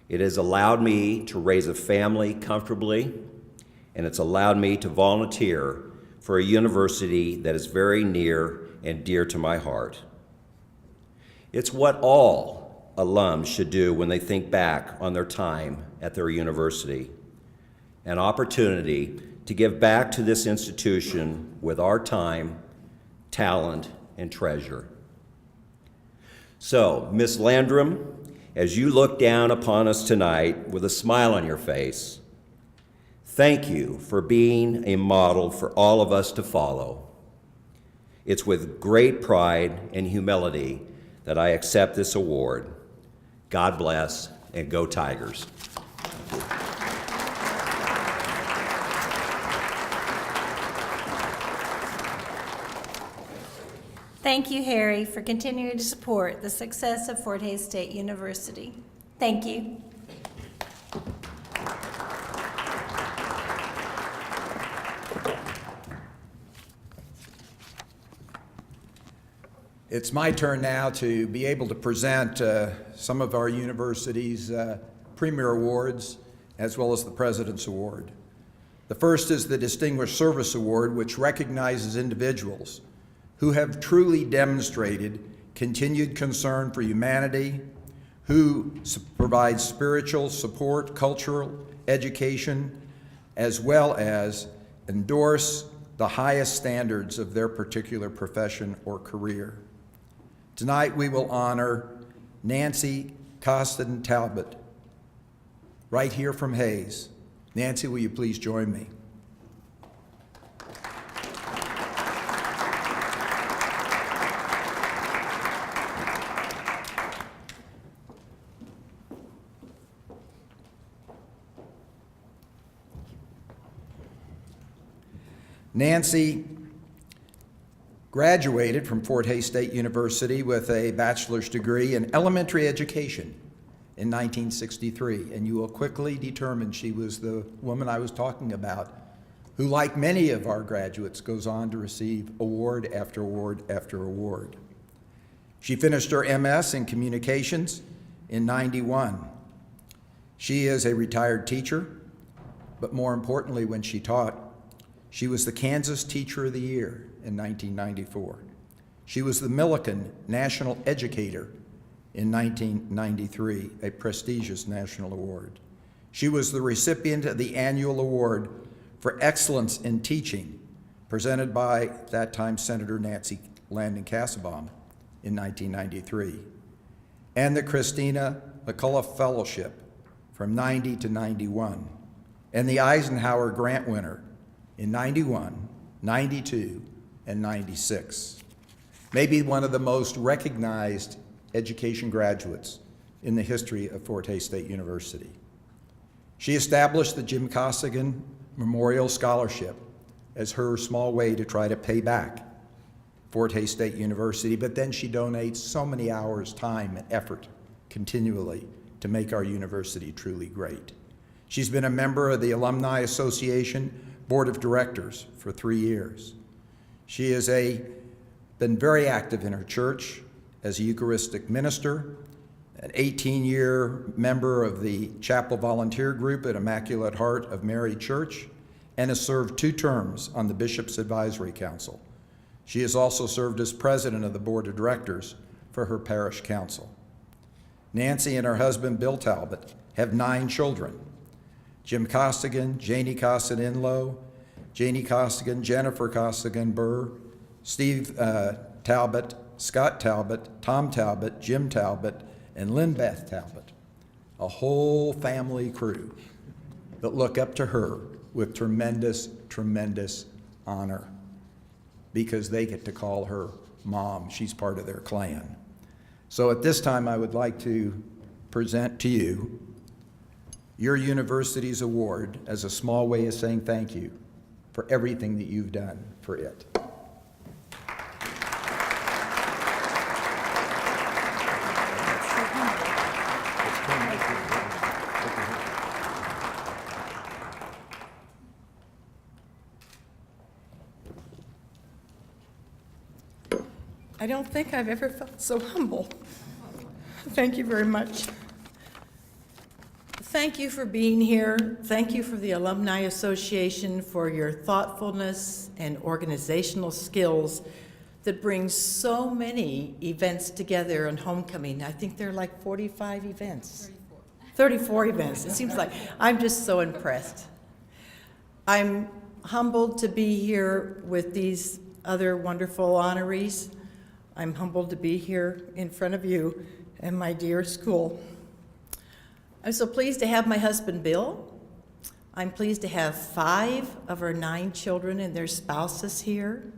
It has allowed me to raise a family comfortably, and it's allowed me to volunteer for a university that is very near and dear to my heart. It's what all alums should do when they think back on their time at their university. An opportunity to give back to this institution with our time, talent, and treasure. So, Ms. Landrum, as you look down upon us tonight with a smile on your face, thank you for being a model for all of us to follow. It's with great pride and humility that I accept this award. God bless, and go Tigers. Thank you, Harry, for continuing to support the success of Fort Hays State University. Thank you. It's my turn now to be able to present some of our university's premier awards, as well as the President's Award. The first is the Distinguished Service Award, which recognizes individuals who have truly demonstrated continued concern for humanity, who provide spiritual support, cultural education, as well as endorse the highest standards of their particular profession or career. Tonight we will honor Nancy Costin Talbot, right here from Hays. Nancy, will you please join me? Nancy graduated from Fort Hays State University with a bachelor's degree in elementary education in 1963, and you will quickly determine she was the woman I was talking about, who, like many of our graduates, goes on to receive award after award after award. She finished her MS in communications in '91. She is a retired teacher, but more importantly, when she taught, she was the Kansas Teacher of the Year in 1994. She was the Millikan National Educator in 1993, a prestigious national award. She was the recipient of the annual award for excellence in teaching, presented by that time Senator Nancy Landon Kassebaum in 1993, and the Christina McCullough Fellowship from 90 to 91, and the Eisenhower Grant winner in 91, 92, and 96. maybe one of the most recognized education graduates in the history of Fort Hays State University. She established the Jim Costigan Memorial Scholarship as her small way to try to pay back Fort Hays State University, but then she donates so many hours, time, and effort continually to make our university truly great. She's been a member of the Alumni Association Board of Directors for 3 years. She has been very active in her church as a Eucharistic minister, an 18-year member of the Chapel Volunteer Group at Immaculate Heart of Mary Church, and has served 2 terms on the Bishop's Advisory Council. She has also served as president of the Board of Directors for her parish council. Nancy and her husband, Bill Talbot, have 9 children: Jim Costigan, Janie Costigan-Inlow, Janie Costigan, Jennifer Costigan-Burr, Steve Talbot, Scott Talbot, Tom Talbot, Jim Talbot, and Lynn Beth Talbot, a whole family crew that look up to her with tremendous, tremendous honor because they get to call her mom. She's part of their clan. So at this time, I would like to present to you your university's award as a small way of saying thank you for everything that you've done for it. I don't think I've ever felt so humble. Thank you very much. Thank you for being here. Thank you for the Alumni Association for your thoughtfulness and organizational skills that brings so many events together on homecoming. I think there are like 45 events. 34 events. It seems like I'm just so impressed. I'm humbled to be here with these other wonderful honorees. I'm humbled to be here in front of you and my dear school. I'm so pleased to have my husband, Bill. I'm pleased to have 5 of our 9 children and their spouses here.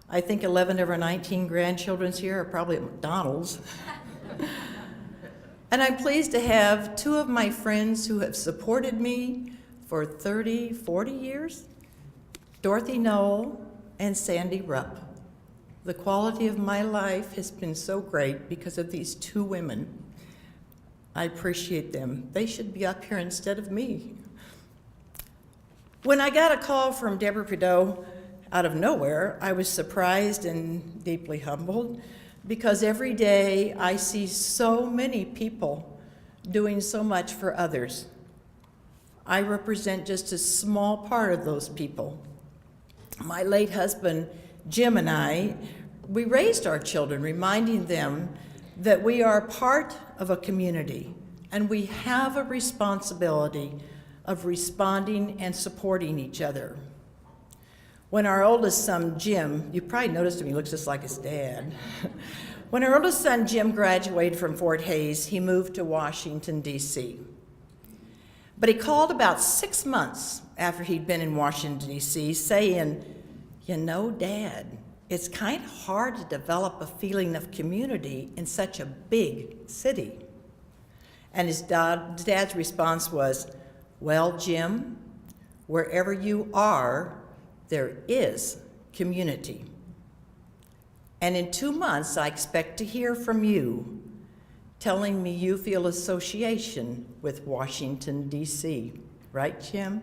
I think 11 of our 19 grandchildren here are probably at McDonald's. And I'm pleased to have 2 of my friends who have supported me for 30, 40 years, Dorothy Knoll and Sandy Rupp. The quality of my life has been so great because of these 2 women. I appreciate them. They should be up here instead of me. When I got a call from Deborah Prideaux out of nowhere, I was surprised and deeply humbled because every day I see so many people doing so much for others. I represent just a small part of those people. My late husband, Jim, and I, we raised our children, reminding them that we are part of a community and we have a responsibility of responding and supporting each other. When our oldest son, Jim, you probably noticed him, he looks just like his dad. When our oldest son, Jim, graduated from Fort Hays, he moved to Washington, D.C. But he called about 6 months after he'd been in Washington, D.C., saying, "You know, Dad, it's kind of hard to develop a feeling of community in such a big city." And his dad's response was, "Well, Jim, wherever you are, there is community. And in 2 months, I expect to hear from you telling me you feel association with Washington, D.C. Right, Jim?"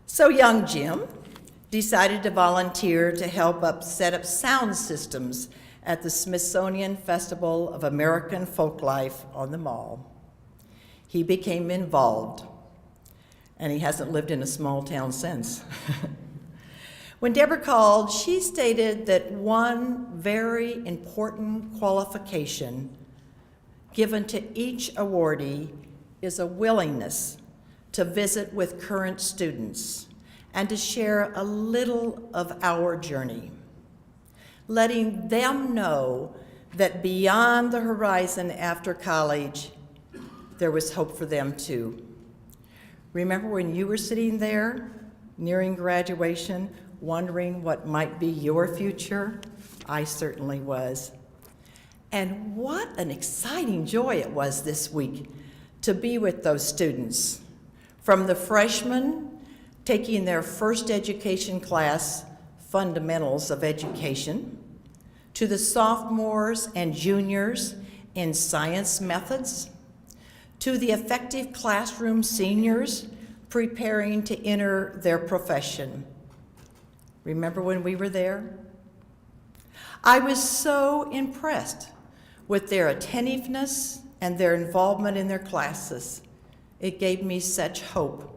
So young Jim decided to volunteer to help set up sound systems at the Smithsonian Festival of American Folklife on the Mall. He became involved, and he hasn't lived in a small town since. When Deborah called, she stated that one very important qualification given to each awardee is a willingness to visit with current students and to share a little of our journey, letting them know that beyond the horizon after college, there was hope for them too. Remember when you were sitting there nearing graduation, wondering what might be your future? I certainly was. And what an exciting joy it was this week to be with those students. From the freshmen taking their first education class, Fundamentals of Education, to the sophomores and juniors in science methods, to the effective classroom seniors preparing to enter their profession. Remember when we were there? I was so impressed with their attentiveness and their involvement in their classes. It gave me such hope.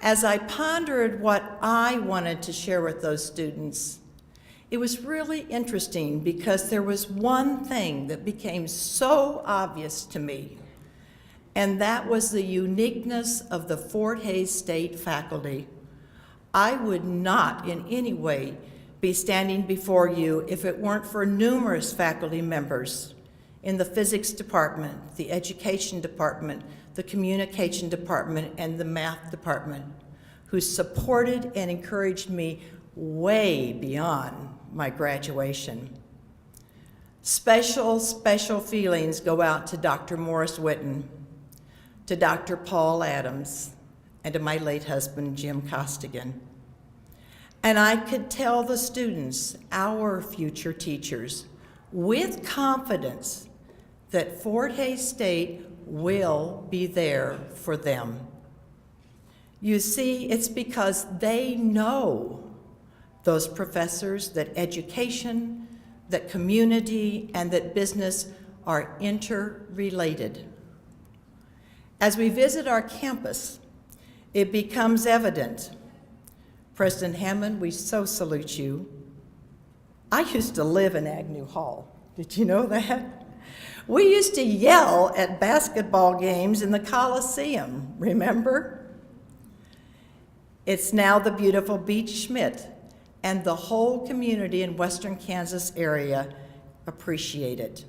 As I pondered what I wanted to share with those students, it was really interesting because there was one thing that became so obvious to me, and that was the uniqueness of the Fort Hays State faculty. I would not in any way be standing before you if it weren't for numerous faculty members in the physics department, the education department, the communication department, and the math department, who supported and encouraged me way beyond my graduation. Special, special feelings go out to Dr. Morris Witten, to Dr. Paul Adams, and to my late husband, Jim Costigan. And I could tell the students, our future teachers, with confidence that Fort Hays State will be there for them. You see, it's because they know, those professors, that education, that community, and that business are interrelated. As we visit our campus, it becomes evident. President Hammond, we so salute you. I used to live in Agnew Hall. Did you know that? We used to yell at basketball games in the Coliseum, remember? It's now the beautiful Beach Schmidt, and the whole community in Western Kansas area appreciate it.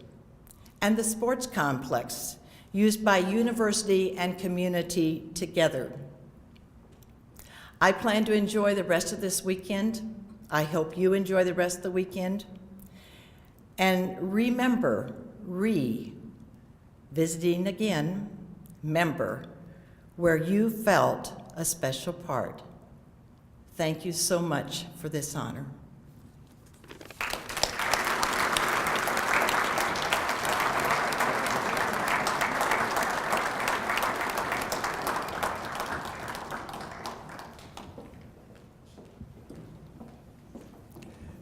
And the sports complex, used by university and community together. I plan to enjoy the rest of this weekend. I hope you enjoy the rest of the weekend. And remember, visiting again, member, where you felt a special part. Thank you so much for this honor.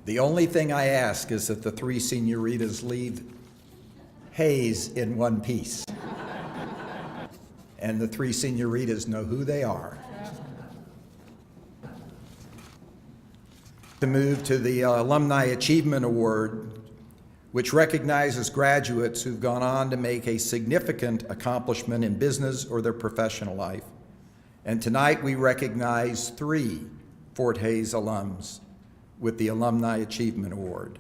The only thing I ask is that the three senioritas leave Hays in one piece. And the three senioritas know who they are. To move to the Alumni Achievement Award, which recognizes graduates who've gone on to make a significant accomplishment in business or their professional life. And tonight we recognize 3 Fort Hays alums with the Alumni Achievement Award.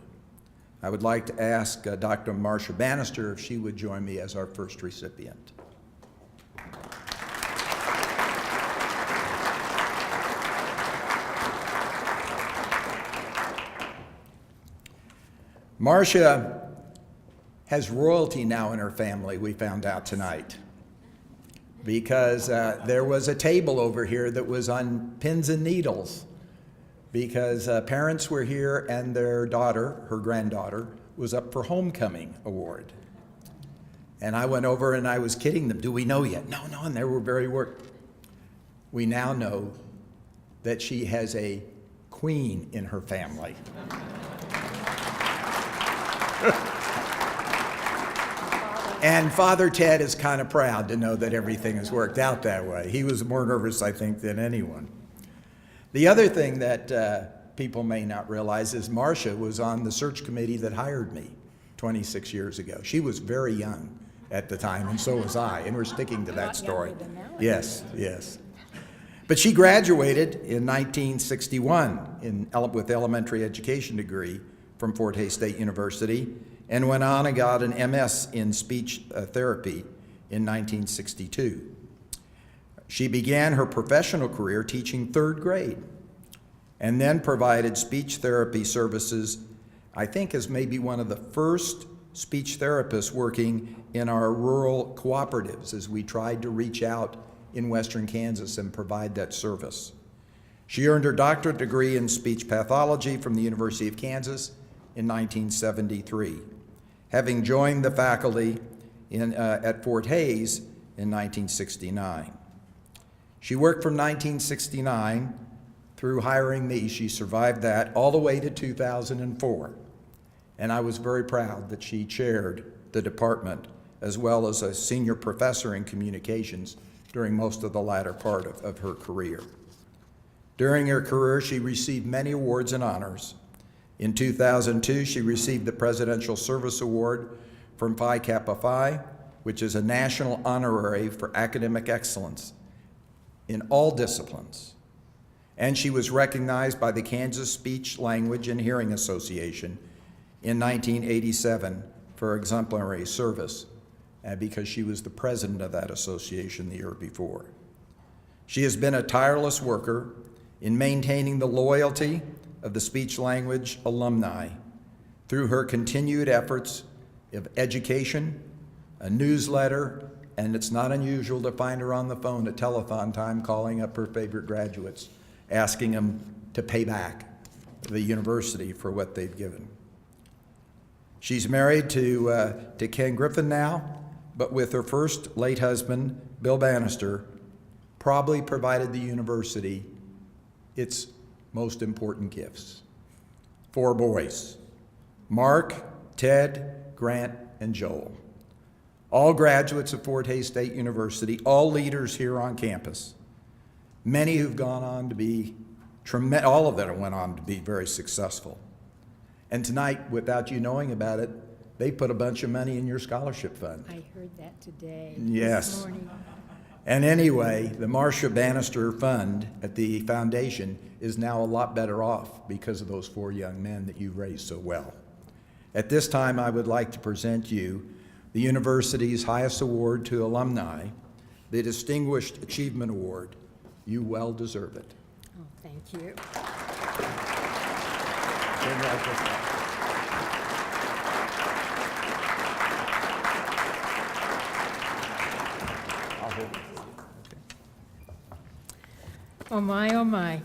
I would like to ask Dr. Marcia Bannister if she would join me as our first recipient. Marcia has royalty now in her family, we found out tonight, because there was a table over here that was on pins and needles, because parents were here and their daughter, her granddaughter, was up for homecoming award. And I went over and I was kidding them, do we know yet? No, and they were very worried. We now know that she has a queen in her family. And Father Ted is kind of proud to know that everything has worked out that way. He was more nervous, I think, than anyone. The other thing that people may not realize is Marcia was on the search committee that hired me 26 years ago. She was very young at the time, and so was I, and we're sticking to that story. Yes. But she graduated in 1961 with elementary education degree from Fort Hays State University, and went on and got an MS in speech therapy in 1962. She began her professional career teaching 3rd grade, and then provided speech therapy services, I think as maybe one of the first speech therapists working in our rural cooperatives as we tried to reach out in western Kansas and provide that service. She earned her doctorate degree in speech pathology from the University of Kansas in 1973, having joined the faculty at Fort Hays in 1969. She worked from 1969 through hiring me. She survived that all the way to 2004. And I was very proud that she chaired the department as well as a senior professor in communications during most of the latter part of her career. During her career, she received many awards and honors. In 2002, she received the Presidential Service Award from Phi Kappa Phi, which is a national honorary for academic excellence in all disciplines. And she was recognized by the Kansas Speech, Language, and Hearing Association in 1987 for exemplary service, because she was the president of that association the year before. She has been a tireless worker in maintaining the loyalty of the speech language alumni through her continued efforts of education, a newsletter, and it's not unusual to find her on the phone at telethon time calling up her favorite graduates, asking them to pay back the university for what they've given. She's married to Ken Griffin now, but with her first late husband, Bill Bannister, probably provided the university its most important gifts. 4 boys, Mark, Ted, Grant, and Joel. All graduates of Fort Hays State University, all leaders here on campus. Many who've gone on to be, all of them went on to be very successful. And tonight, without you knowing about it, they put a bunch of money in your scholarship fund. I heard that today. Yes. This morning. And anyway, the Marcia Bannister Fund at the foundation is now a lot better off because of those 4 young men that you raised so well. At this time, I would like to present you the university's highest award to alumni, the Distinguished Achievement Award. You well deserve it. Oh, thank you. Oh my, oh my.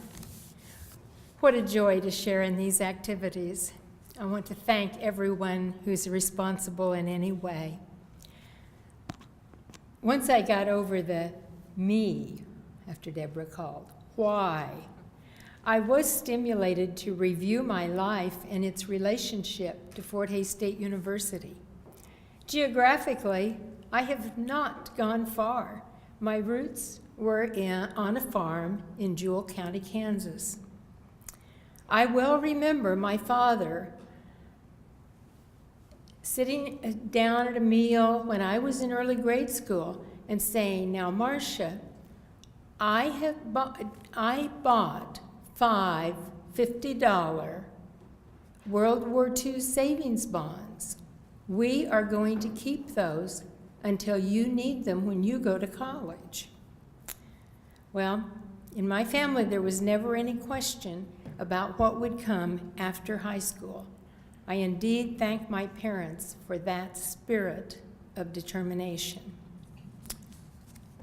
What a joy to share in these activities. I want to thank everyone who's responsible in any way. Once I got over the me, after Deborah called, why, I was stimulated to review my life and its relationship to Fort Hays State University. Geographically, I have not gone far. My roots were on a farm in Jewell County, Kansas. I well remember my father sitting down at a meal when I was in early grade school and saying, "Now, Marcia, I bought 5 $50 World War II savings bonds. We are going to keep those until you need them when you go to college." Well, in my family, there was never any question about what would come after high school. I indeed thank my parents for that spirit of determination.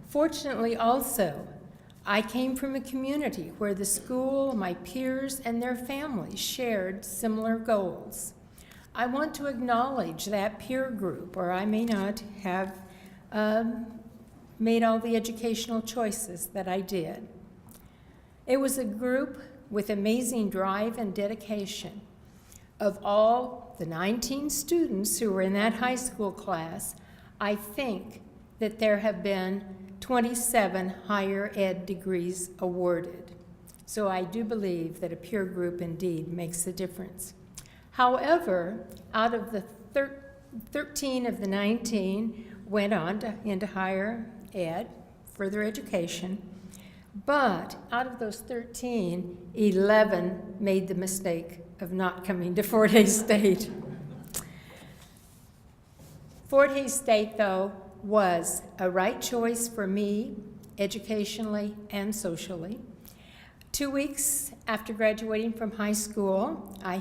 Fortunately, also, I came from a community where the school, my peers, and their families shared similar goals. I want to acknowledge that peer group, or I may not have made all the educational choices that I did. It was a group with amazing drive and dedication. Of all the 19 students who were in that high school class, I think that there have been 27 higher ed degrees awarded. So I do believe that a peer group indeed makes a difference. However, out of the 13 of the 19 went on into higher ed, further education, but out of those 13, 11 made the mistake of not coming to Fort Hays State. Fort Hays State, though, was a right choice for me, educationally and socially. 2 weeks after graduating from high school, I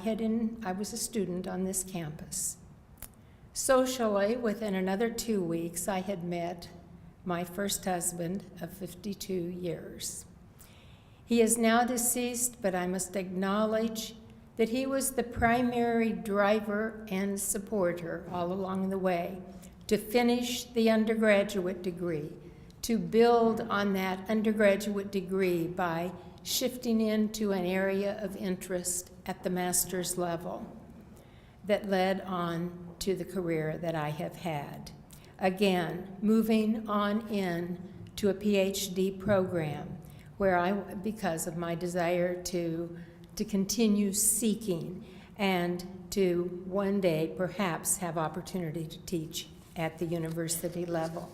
was a student on this campus. Socially, within another 2 weeks, I had met my first husband of 52 years. He is now deceased, but I must acknowledge that he was the primary driver and supporter all along the way to finish the undergraduate degree, to build on that undergraduate degree by shifting into an area of interest at the master's level that led on to the career that I have had. Again, moving on in to a PhD program where because of my desire to continue seeking and to one day perhaps have opportunity to teach at the university level.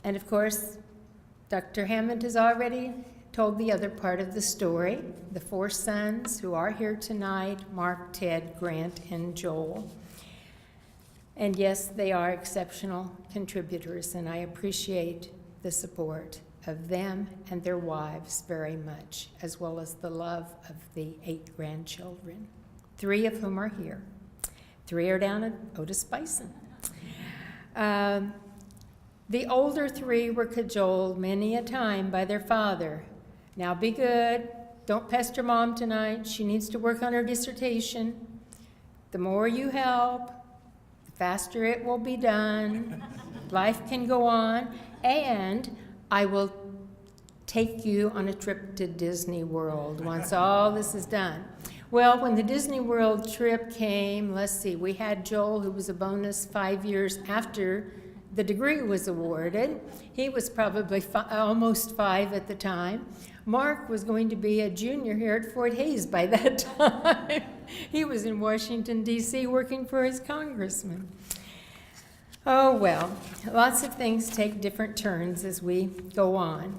And of course, Dr. Hammond has already told the other part of the story, the 4 sons who are here tonight, Mark, Ted, Grant, and Joel. And yes, they are exceptional contributors, and I appreciate the support of them and their wives very much, as well as the love of the 8 grandchildren, 3 of whom are here. 3 are down at Otis Bison. The older 3 were cajoled many a time by their father. Now be good, don't pester mom tonight, she needs to work on her dissertation. The more you help, the faster it will be done. Life can go on, and I will take you on a trip to Disney World once all this is done. Well, when the Disney World trip came, let's see, we had Joel, who was a bonus 5 years after the degree was awarded. He was probably almost 5 at the time. Mark was going to be a junior here at Fort Hays by that time. He was in Washington, D.C. working for his congressman. Oh, well, lots of things take different turns as we go on.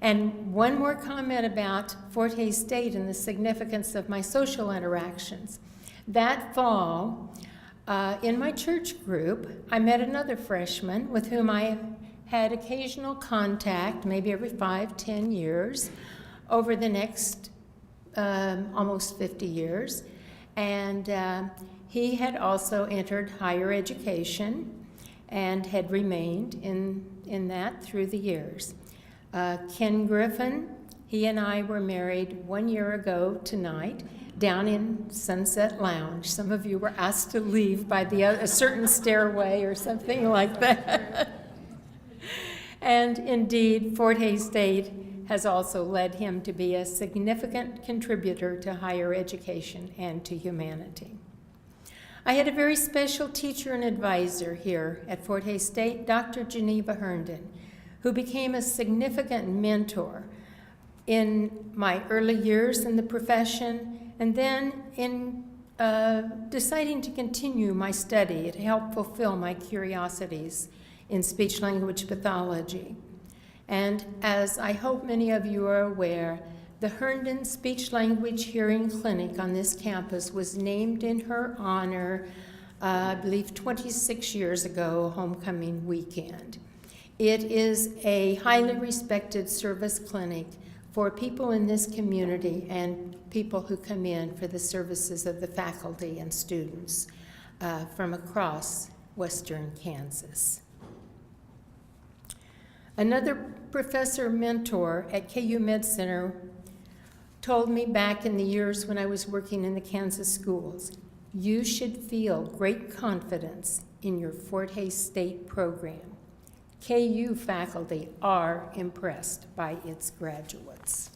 And one more comment about Fort Hays State and the significance of my social interactions. That fall, in my church group, I met another freshman with whom I had occasional contact, maybe every 5-10 years, over the next almost 50 years. And he had also entered higher education and had remained in that through the years. Ken Griffin, he and I were married 1 year ago tonight down in Sunset Lounge. Some of you were asked to leave by a certain stairway or something like that. And indeed, Fort Hays State has also led him to be a significant contributor to higher education and to humanity. I had a very special teacher and advisor here at Fort Hays State, Dr. Geneva Herndon, who became a significant mentor in my early years in the profession, and then in deciding to continue my study. It helped fulfill my curiosities in speech-language pathology. And as I hope many of you are aware, the Herndon Speech-Language Hearing Clinic on this campus was named in her honor, I believe 26 years ago, homecoming weekend. It is a highly respected service clinic for people in this community and people who come in for the services of the faculty and students from across western Kansas. Another professor mentor at KU Med Center told me back in the years when I was working in the Kansas schools, you should feel great confidence in your Fort Hays State program. KU faculty are impressed by its graduates.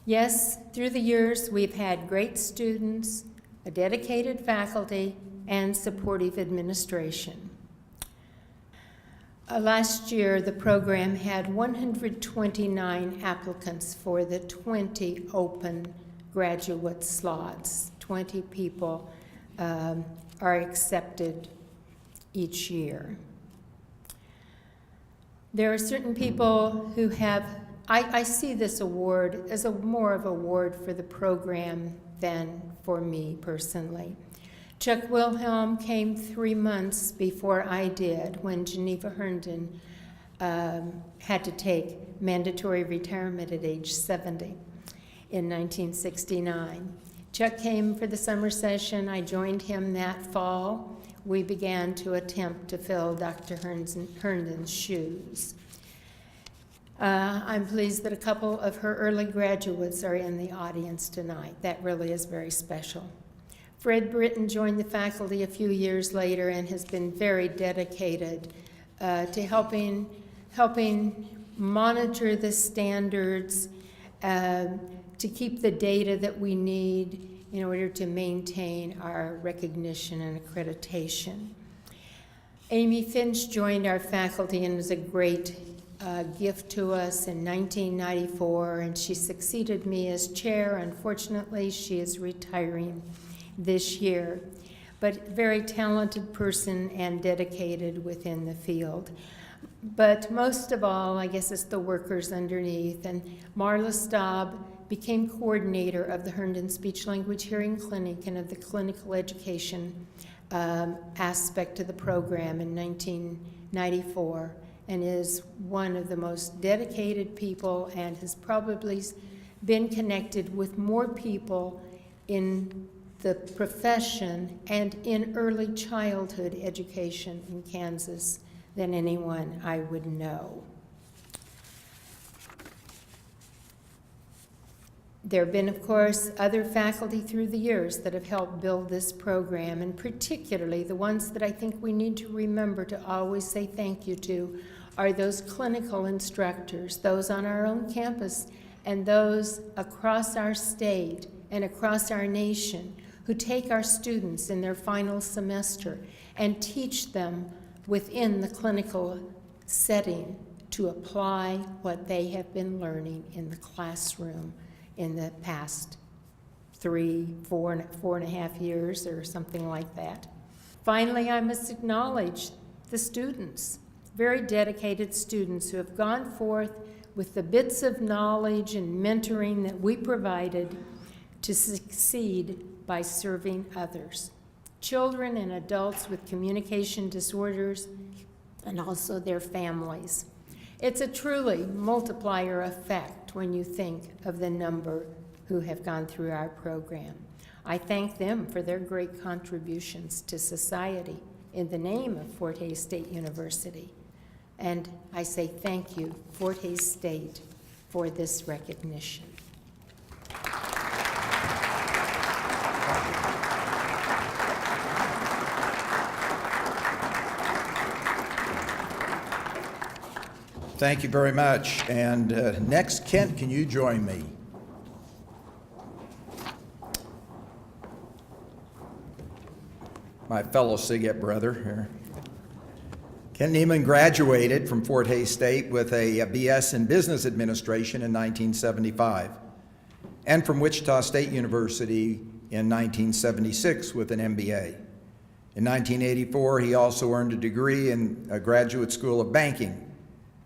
Yes, through the years, we've had great students, a dedicated faculty, and supportive administration. Last year, the program had 129 applicants for the 20 open graduate slots. 20 people are accepted each year. There are certain people who have, I see this award as more of an award for the program than for me personally. Chuck Wilhelm came 3 months before I did when Geneva Herndon had to take mandatory retirement at age 70 in 1969. Chuck came for the summer session. I joined him that fall. We began to attempt to fill Dr. Herndon's shoes. I'm pleased that a couple of her early graduates are in the audience tonight. That really is very special. Fred Britton joined the faculty a few years later and has been very dedicated to helping monitor the standards, to keep the data that we need in order to maintain our recognition and accreditation. Amy Finch joined our faculty and was a great gift to us in 1994, and she succeeded me as chair. Unfortunately, she is retiring this year, but very talented person and dedicated within the field. But most of all, I guess it's the workers underneath, and Marla Staub became coordinator of the Herndon Speech Language Hearing Clinic and of the clinical education aspect of the program in 1994, and is one of the most dedicated people and has probably been connected with more people in the profession and in early childhood education in Kansas than anyone I would know. There have been, of course, other faculty through the years that have helped build this program, and particularly the ones that I think we need to remember to always say thank you to are those clinical instructors, those on our own campus and those across our state and across our nation who take our students in their final semester and teach them within the clinical setting to apply what they have been learning in the classroom in the past 4 and a half years or something like that. Finally, I must acknowledge the students, very dedicated students who have gone forth with the bits of knowledge and mentoring that we provided to succeed by serving others. Children and adults with communication disorders and also their families. It's a truly multiplier effect when you think of the number who have gone through our program. I thank them for their great contributions to society in the name of Fort Hays State University. And I say thank you, Fort Hays State, for this recognition. Thank you very much. And next, Kent, can you join me? My fellow Siget brother here. Ken Neiman graduated from Fort Hays State with a BS in Business Administration in 1975, and from Wichita State University in 1976 with an MBA. In 1984, he also earned a degree in a Graduate School of Banking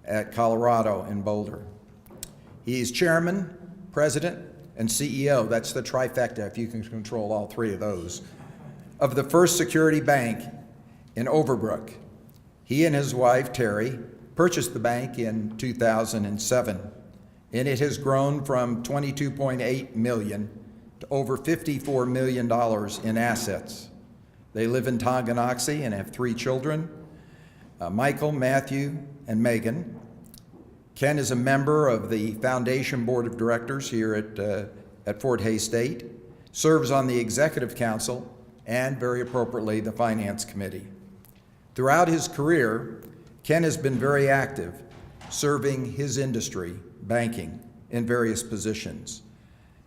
at Colorado in Boulder. He's chairman, president, and CEO, that's the trifecta if you can control all three of those, of the First Security Bank in Overbrook. He and his wife, Terry, purchased the bank in 2007, and it has grown from $22.8 million to over $54 million in assets. They live in Tonganoxie and have 3 children, Michael, Matthew, and Megan. Ken is a member of the Foundation Board of Directors here at Fort Hays State, serves on the Executive Council, and very appropriately, the Finance Committee. Throughout his career, Ken has been very active, serving his industry, banking, in various positions,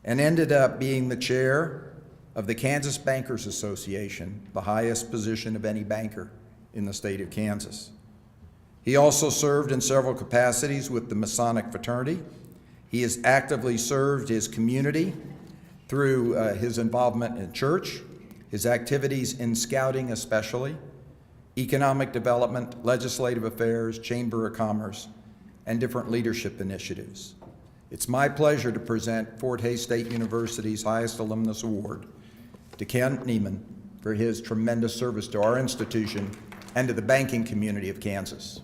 and ended up being the chair of the Kansas Bankers Association, the highest position of any banker in the state of Kansas. He also served in several capacities with the Masonic Fraternity. He has actively served his community through his involvement in church, his activities in scouting especially, economic development, legislative affairs, Chamber of Commerce, and different leadership initiatives. It's my pleasure to present Fort Hays State University's highest alumnus award to Ken Neiman for his tremendous service to our institution and to the banking community of Kansas.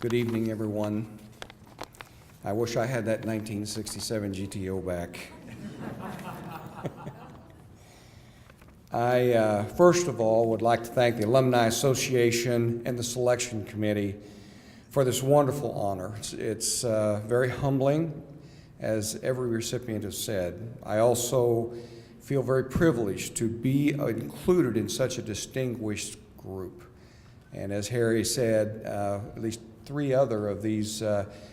Good evening, everyone. I wish I had that 1967 GTO back. I, first of all, would like to thank the Alumni Association and the Selection Committee for this wonderful honor. It's very humbling, as every recipient has said. I also feel very privileged to be included in such a distinguished group. And as Harry said, at least 3 other of these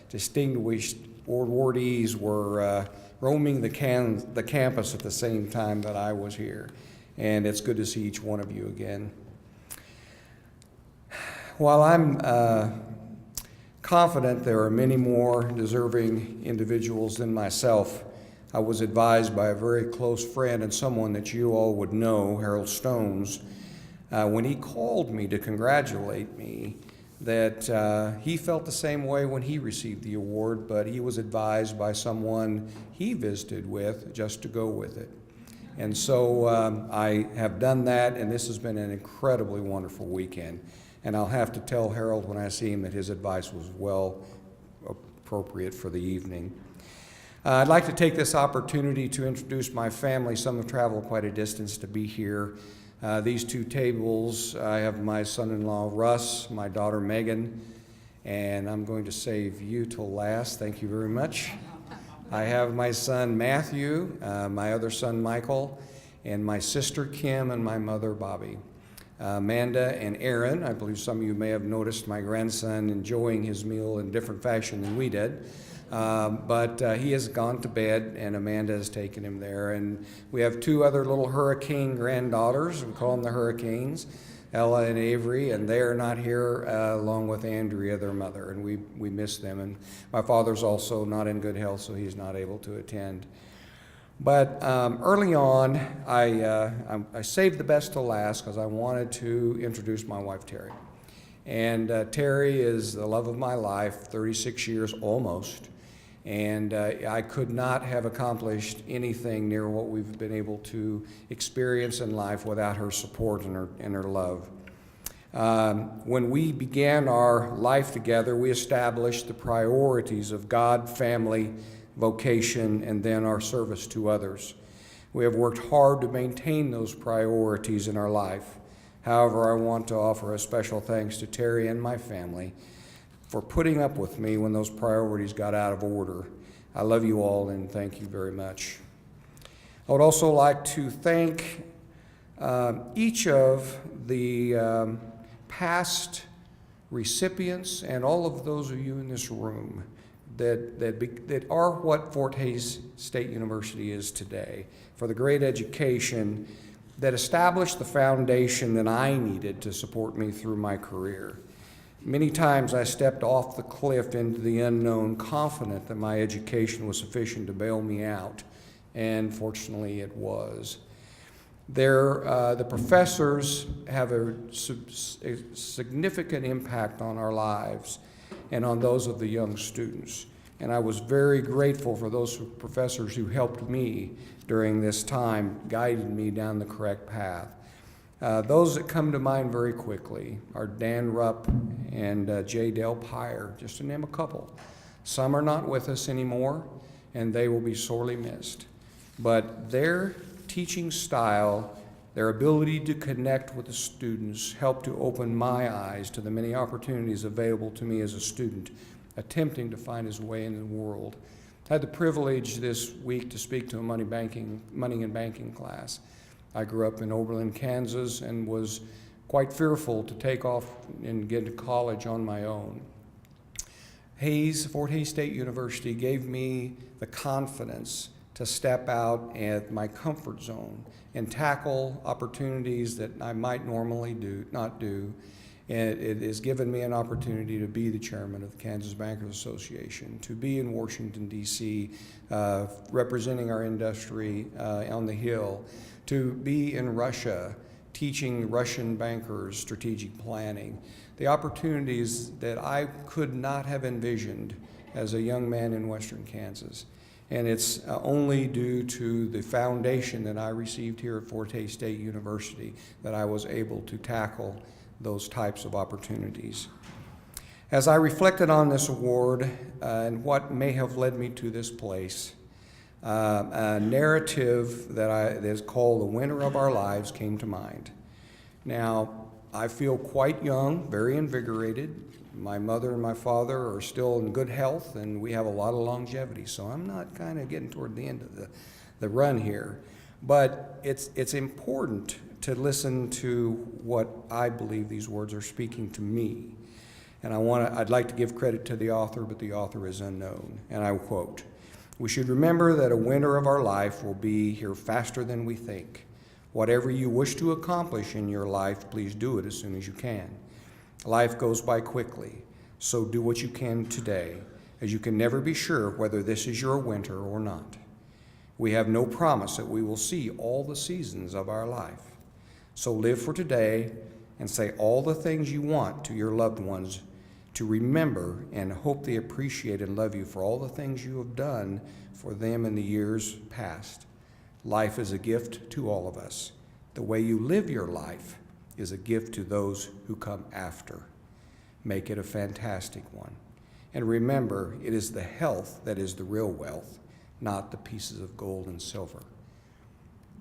distinguished awardees were roaming the campus at the same time that I was here. And it's good to see each one of you again. While I'm confident there are many more deserving individuals than myself, I was advised by a very close friend and someone that you all would know, Harold Stones, when he called me to congratulate me, that he felt the same way when he received the award, but he was advised by someone he visited with just to go with it. And so I have done that, and this has been an incredibly wonderful weekend. And I'll have to tell Harold when I see him that his advice was well appropriate for the evening. I'd like to take this opportunity to introduce my family. Some have traveled quite a distance to be here. These 2 tables, I have my son-in-law Russ, my daughter Megan, and I'm going to save you till last. Thank you very much. I have my son Matthew, my other son Michael, and my sister Kim, and my mother Bobby. Amanda and Aaron, I believe some of you may have noticed my grandson enjoying his meal in different fashion than we did. But he has gone to bed, and Amanda has taken him there. And we have 2 other little hurricane granddaughters. We call them the Hurricanes, Ella and Avery, and they are not here along with Andrea, their mother, and we miss them. And my father's also not in good health, so he's not able to attend. But early on, I saved the best to last because I wanted to introduce my wife, Terry. And Terry is the love of my life, 36 years almost. And I could not have accomplished anything near what we've been able to experience in life without her support and her love. When we began our life together, we established the priorities of God, family, vocation, and then our service to others. We have worked hard to maintain those priorities in our life. However, I want to offer a special thanks to Terry and my family for putting up with me when those priorities got out of order. I love you all, and thank you very much. I would also like to thank each of the past recipients and all of those of you in this room that are what Fort Hays State University is today, for the great education that established the foundation that I needed to support me through my career. Many times I stepped off the cliff into the unknown, confident that my education was sufficient to bail me out, and fortunately it was. The professors have a significant impact on our lives and on those of the young students. And I was very grateful for those professors who helped me during this time, guided me down the correct path. Those that come to mind very quickly are Dan Rupp and J. Dale Pyre, just to name a couple. Some are not with us anymore, and they will be sorely missed. But their teaching style, their ability to connect with the students, helped to open my eyes to the many opportunities available to me as a student, attempting to find his way in the world. I had the privilege this week to speak to a money and banking class. I grew up in Oberlin, Kansas, and was quite fearful to take off and get to college on my own. Fort Hays State University gave me the confidence to step out at my comfort zone and tackle opportunities that I might normally not do. And it has given me an opportunity to be the chairman of the Kansas Bankers Association, to be in Washington, D.C., representing our industry on the Hill, to be in Russia, teaching Russian bankers strategic planning. The opportunities that I could not have envisioned as a young man in Western Kansas. And it's only due to the foundation that I received here at Fort Hays State University that I was able to tackle those types of opportunities. As I reflected on this award and what may have led me to this place, a narrative that is called The Winner of Our Lives came to mind. Now, I feel quite young, very invigorated. My mother and my father are still in good health, and we have a lot of longevity, so I'm not kind of getting toward the end of the run here. But it's important to listen to what I believe these words are speaking to me. And I'd like to give credit to the author, but the author is unknown. And I quote, "We should remember that a winner of our life will be here faster than we think. Whatever you wish to accomplish in your life, please do it as soon as you can. Life goes by quickly, so do what you can today, as you can never be sure whether this is your winter or not. We have no promise that we will see all the seasons of our life. So live for today and say all the things you want to your loved ones to remember, and hope they appreciate and love you for all the things you have done for them in the years past. Life is a gift to all of us. The way you live your life is a gift to those who come after. Make it a fantastic one. And remember, it is the health that is the real wealth, not the pieces of gold and silver."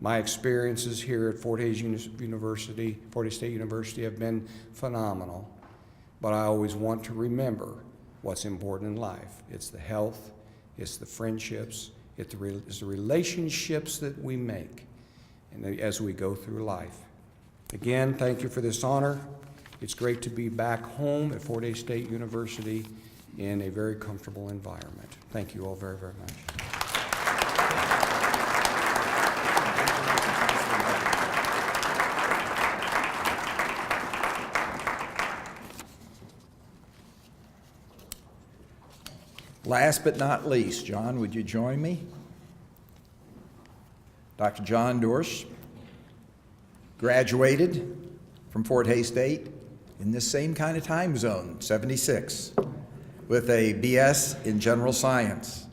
My experiences here at Fort Hays State University have been phenomenal, but I always want to remember what's important in life. It's the health, it's the friendships, it's the relationships that we make and as we go through life. Again, thank you for this honor. It's great to be back home at Fort Hays State University in a very comfortable environment. Thank you all very, very much. Last but not least, John, would you join me? Dr. John Dorsch graduated from Fort Hays State in this same kind of time zone, 76, with a BS in General Science.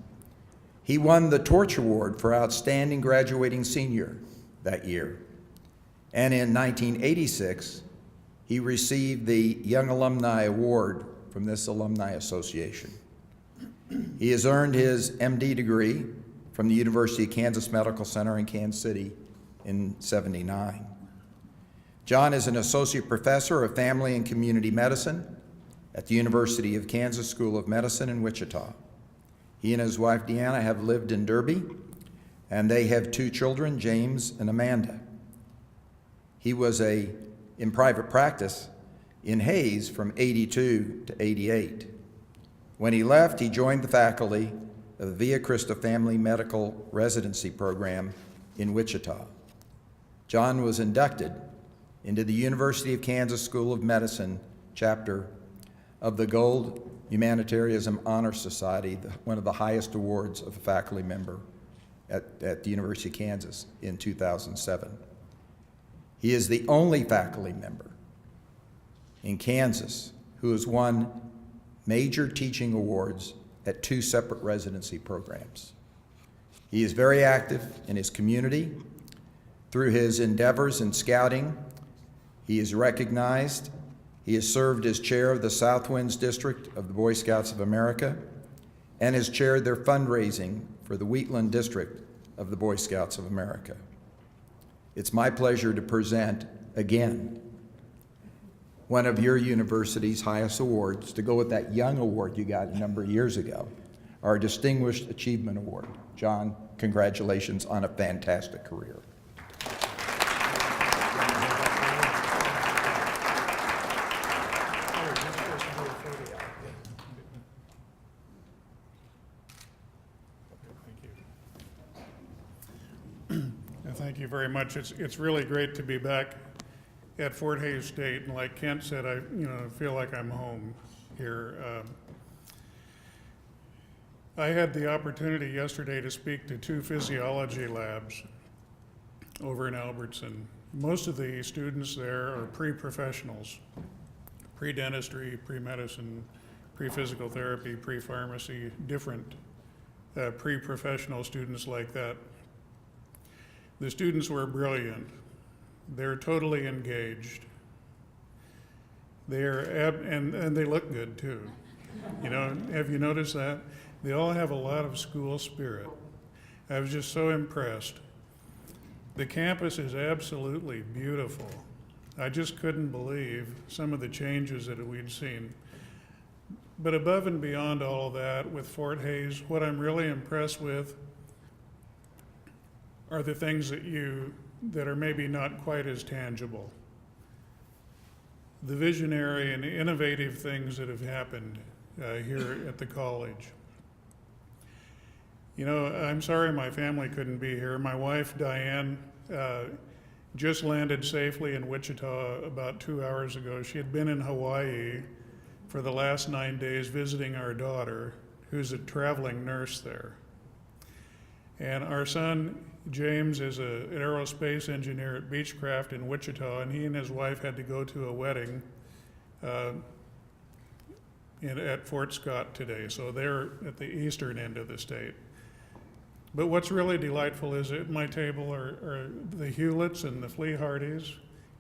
He won the Torch Award for Outstanding Graduating Senior that year. And in 1986, he received the Young Alumni Award from this Alumni Association. He has earned his MD degree from the University of Kansas Medical Center in Kansas City in '79. John is an associate professor of family and community medicine at the University of Kansas School of Medicine in Wichita. He and his wife Deanna have lived in Derby, and they have 2 children, James and Amanda. He was in private practice in Hays from '82 to '88. When he left, he joined the faculty of the Via Christa Family Medical Residency Program in Wichita. John was inducted into the University of Kansas School of Medicine chapter of the Gold Humanitarianism Honor Society, one of the highest awards of a faculty member at the University of Kansas in 2007. He is the only faculty member in Kansas who has won major teaching awards at 2 separate residency programs. He is very active in his community. Through his endeavors in scouting, he is recognized. He has served as chair of the South Winds District of the Boy Scouts of America and has chaired their fundraising for the Wheatland District of the Boy Scouts of America. It's my pleasure to present again one of your university's highest awards, to go with that Young Award you got a number of years ago, our Distinguished Achievement Award. John, congratulations on a fantastic career. Thank you very much. It's really great to be back at Fort Hays State, and like Kent said, I feel like I'm home here. I had the opportunity yesterday to speak to 2 physiology labs over in Albertson. Most of the students there are pre-professionals, pre-dentistry, pre-medicine, pre-physical therapy, pre-pharmacy, different pre-professional students like that. The students were brilliant. They're totally engaged. And they look good too. You know, have you noticed that? They all have a lot of school spirit. I was just so impressed. The campus is absolutely beautiful. I just couldn't believe some of the changes that we'd seen. But above and beyond all of that, with Fort Hays, what I'm really impressed with are the things that are maybe not quite as tangible. The visionary and innovative things that have happened here at the college. You know, I'm sorry my family couldn't be here. My wife, Diane, just landed safely in Wichita about 2 hours ago. She had been in Hawaii for the last 9 days visiting our daughter, who's a traveling nurse there. And our son, James, is an aerospace engineer at Beechcraft in Wichita, and he and his wife had to go to a wedding at Fort Scott today. So they're at the eastern end of the state. But what's really delightful is at my table are the Hewletts and the Flea Hardys,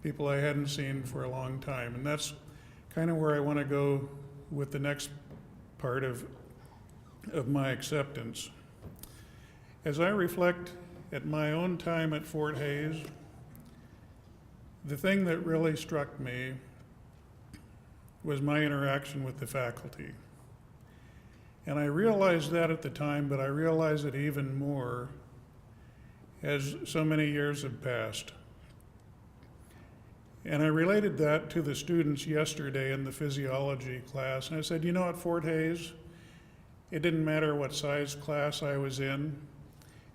people I hadn't seen for a long time. And that's kind of where I want to go with the next part of my acceptance. As I reflect at my own time at Fort Hays, the thing that really struck me was my interaction with the faculty. And I realized that at the time, but I realize it even more as so many years have passed. And I related that to the students yesterday in the physiology class. And I said, you know, at Fort Hays, it didn't matter what size class I was in.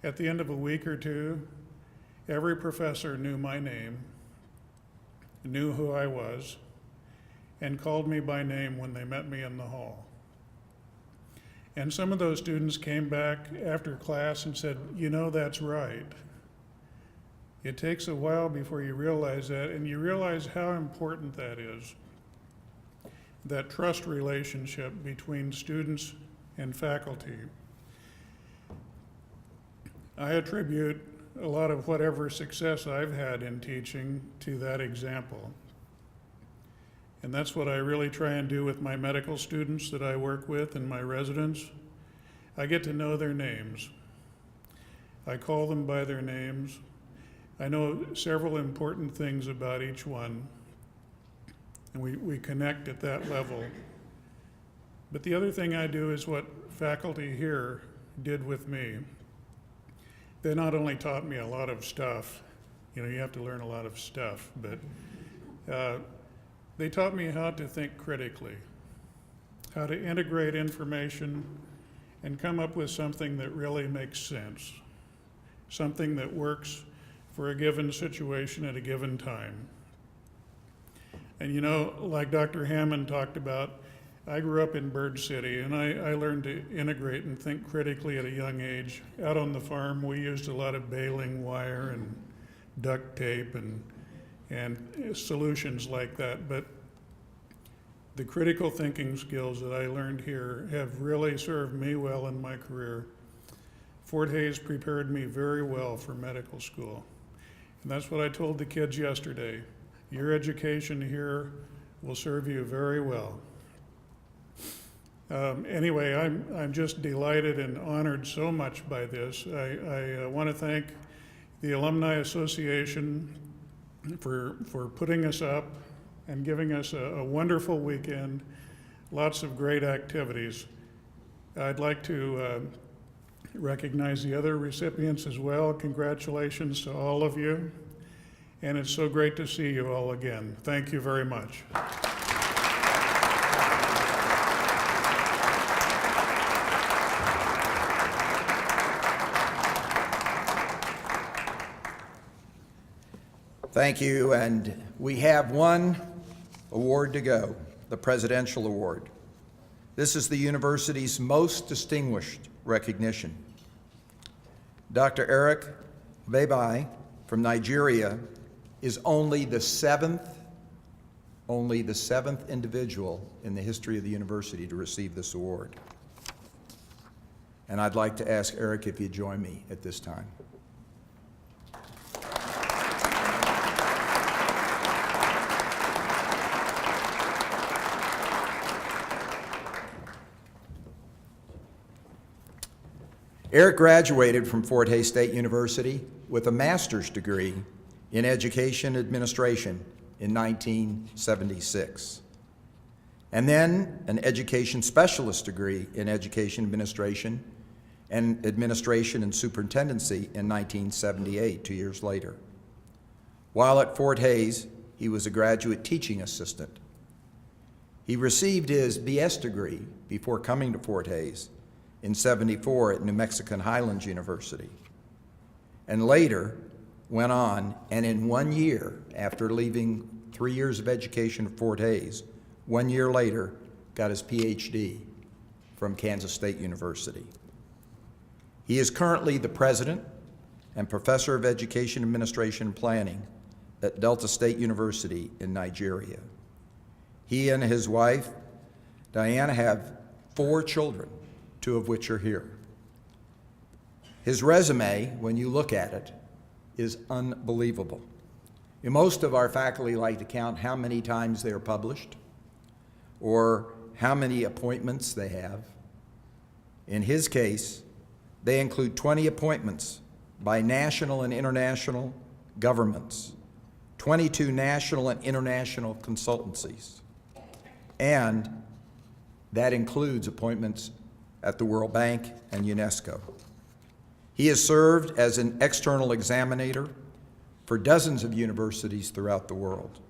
At the end of a week or two, every professor knew my name, knew who I was, and called me by name when they met me in the hall. And some of those students came back after class and said, you know, that's right. It takes a while before you realize that, and you realize how important that is, that trust relationship between students and faculty. I attribute a lot of whatever success I've had in teaching to that example. And that's what I really try and do with my medical students that I work with and my residents. I get to know their names. I call them by their names. I know several important things about each one, and we connect at that level. But the other thing I do is what faculty here did with me. They not only taught me a lot of stuff, you know, you have to learn a lot of stuff, but they taught me how to think critically, how to integrate information and come up with something that really makes sense, something that works for a given situation at a given time. And you know, like Dr. Hammond talked about, I grew up in Bird City, and I learned to integrate and think critically at a young age. Out on the farm, we used a lot of baling wire and duct tape and solutions like that. But the critical thinking skills that I learned here have really served me well in my career. Fort Hays prepared me very well for medical school. And that's what I told the kids yesterday. Your education here will serve you very well. Anyway, I'm just delighted and honored so much by this. I want to thank the Alumni Association for putting us up and giving us a wonderful weekend, lots of great activities. I'd like to recognize the other recipients as well. Congratulations to all of you. And it's so great to see you all again. Thank you very much. Thank you, and we have one award to go, the Presidential Award. This is the university's most distinguished recognition. Dr. Eric Bebai from Nigeria is only the seventh individual in the history of the university to receive this award. And I'd like to ask Eric if he'd join me at this time. Eric graduated from Fort Hays State University with a master's degree in education administration in 1976, and then an education specialist degree in education administration and superintendency in 1978, 2 years later. While at Fort Hays, he was a graduate teaching assistant. He received his BS degree before coming to Fort Hays in '74 at New Mexican Highlands University, and later went on and in 1 year, after leaving 3 years of education at Fort Hays, 1 year later got his PhD from Kansas State University. He is currently the president and professor of education administration and planning at Delta State University in Nigeria. He and his wife, Diana, have 4 children, 2 of which are here. His resume, when you look at it, is unbelievable. Most of our faculty like to count how many times they are published or how many appointments they have. In his case, they include 20 appointments by national and international governments, 22 national and international consultancies, and that includes appointments at the World Bank and UNESCO. He has served as an external examiner for dozens of universities throughout the world.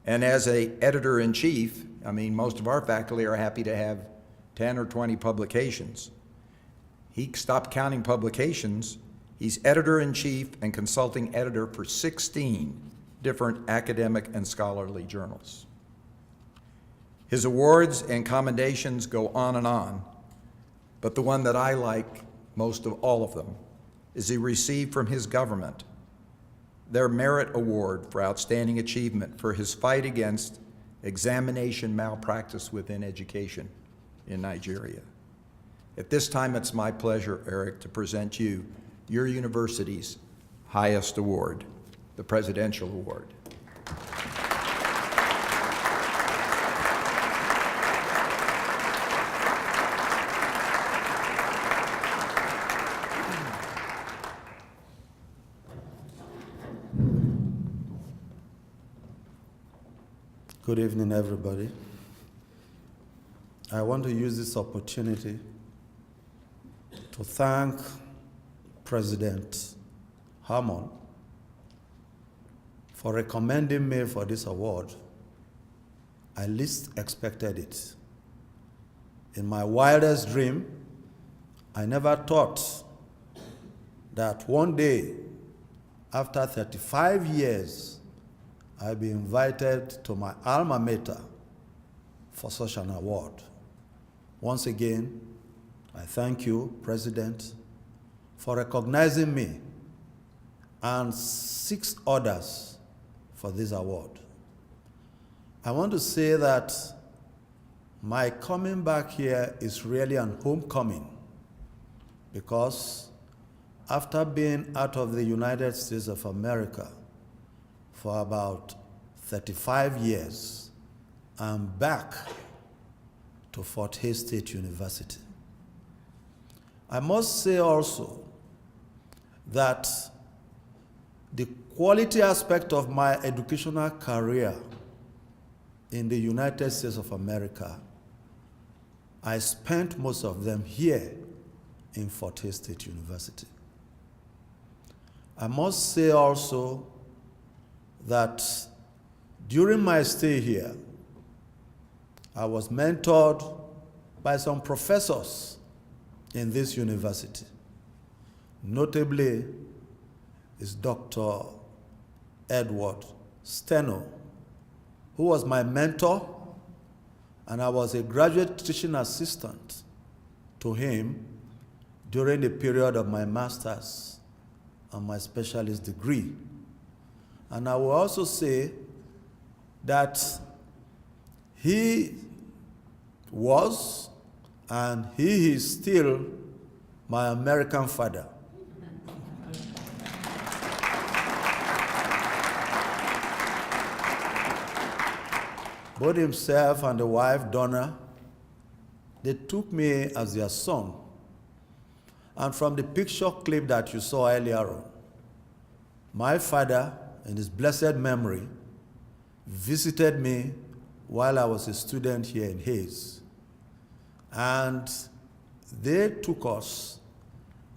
And as an editor-in-chief, most of our faculty are happy to have 10 or 20 publications. He stopped counting publications. He's editor-in-chief and consulting editor for 16 different academic and scholarly journals. His awards and commendations go on, but the one that I like most of all of them is he received from his government their Merit Award for Outstanding Achievement for his fight against examination malpractice within education in Nigeria. At this time, it's my pleasure, Eric, to present you your university's highest award, the Presidential Award. Good evening, everybody. I want to use this opportunity to thank President Hammond for recommending me for this award. I least expected it. In my wildest dream, I never thought that one day, after 35 years, I'd be invited to my alma mater for such an award. Once again, I thank you, President, for recognizing me and 6 others for this award. I want to say that my coming back here is really an homecoming, because after being out of the United States of America for about 35 years, I'm back to Fort Hays State University. I must say also that the quality aspect of my educational career in the United States of America, I spent most of them here in Fort Hays State University. I must say also that during my stay here, I was mentored by some professors in this university. Notably is Dr. Edward Steno, who was my mentor, and I was a graduate teaching assistant to him during the period of my master's and my specialist degree. And I will also say that he was, and he is still, my American father. Both himself and the wife, Donna, they took me as their son. And from the picture clip that you saw earlier on, my father, in his blessed memory, visited me while I was a student here in Hayes. And they took us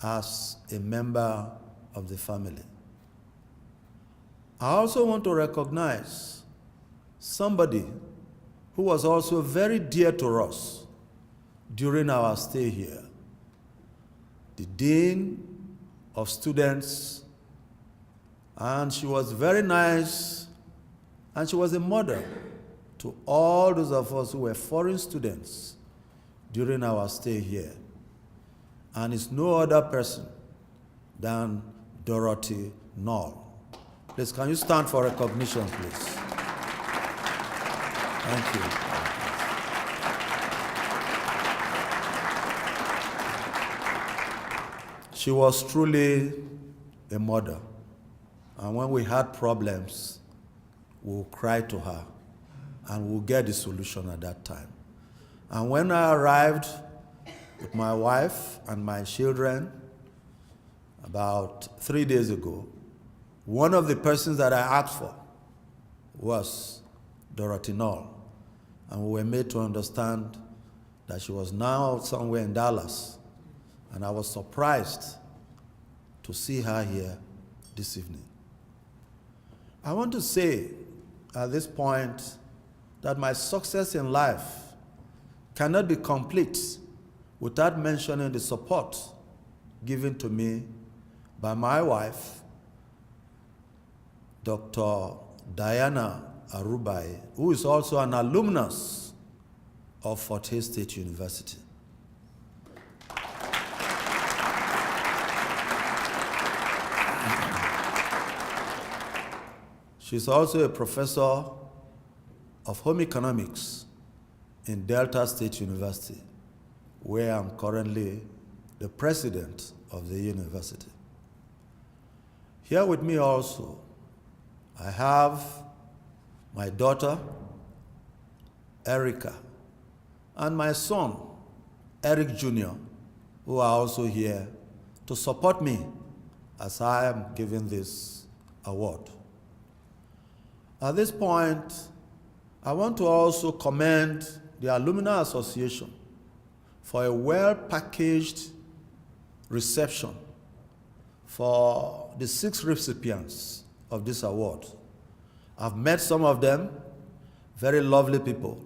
as a member of the family. I also want to recognize somebody who was also very dear to us during our stay here. The Dean of Students, and she was very nice, and she was a mother to all those of us who were foreign students during our stay here. And it's no other person than Dorothy Knoll. Please, can you stand for recognition, please? Thank you. She was truly a mother. And when we had problems, we'll cry to her and we'll get the solution at that time. And when I arrived with my wife and my children about 3 days ago, one of the persons that I asked for was Dorothy Knoll. And we were made to understand that she was now somewhere in Dallas. And I was surprised to see her here this evening. I want to say at this point that my success in life cannot be complete without mentioning the support given to me by my wife, Dr. Diana Arubai, who is also an alumnus of Fort Hays State University. She's also a professor of home economics in Delta State University, where I'm currently the president of the university. Here with me also, I have my daughter, Erica, and my son, Eric Jr., who are also here to support me as I am giving this award. At this point, I want to also commend the Alumni Association for a well-packaged reception for the 6 recipients of this award. I've met some of them, very lovely people,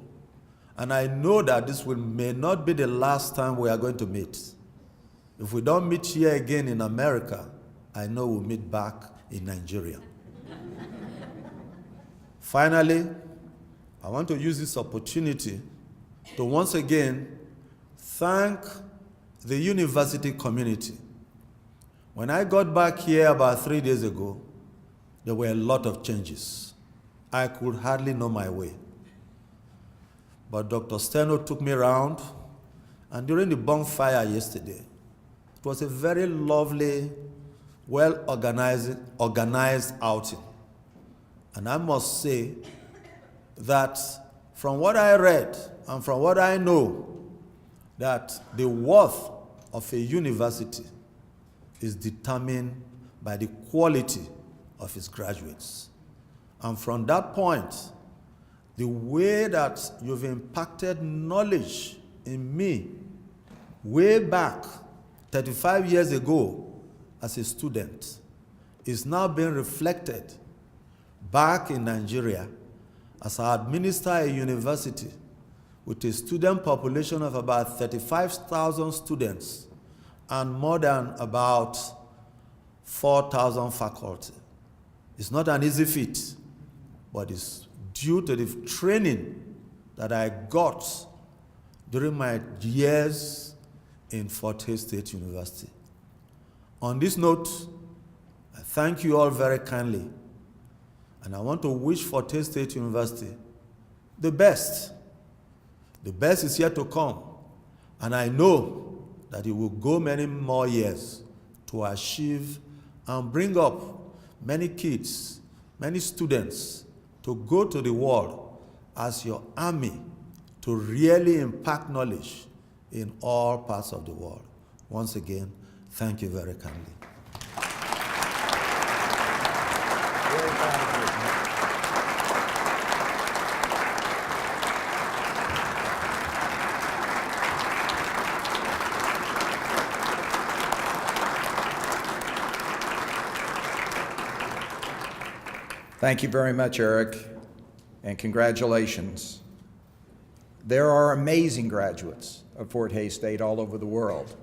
and I know that this may not be the last time we are going to meet. If we don't meet here again in America, I know we'll meet back in Nigeria. Finally, I want to use this opportunity to once again thank the university community. When I got back here about 3 days ago, there were a lot of changes. I could hardly know my way. But Dr. Steno took me around, and during the bonfire yesterday, it was a very lovely, well-organized outing. And I must say that from what I read and from what I know, that the worth of a university is determined by the quality of its graduates. And from that point, the way that you've impacted knowledge in me way back 35 years ago as a student is now being reflected back in Nigeria as I administer a university with a student population of about 35,000 students and more than about 4,000 faculty. It's not an easy feat, but it's due to the training that I got during my years in Fort Hays State University. On this note, I thank you all very kindly, and I want to wish Fort Hays State University the best. The best is yet to come, and I know that it will go many more years to achieve and bring up many kids, many students to go to the world as your army to really impact knowledge in all parts of the world. Once again, Thank you very kindly. Very proud of you. Thank you very much, Eric, and congratulations. There are amazing graduates of Fort Hays State all over the world.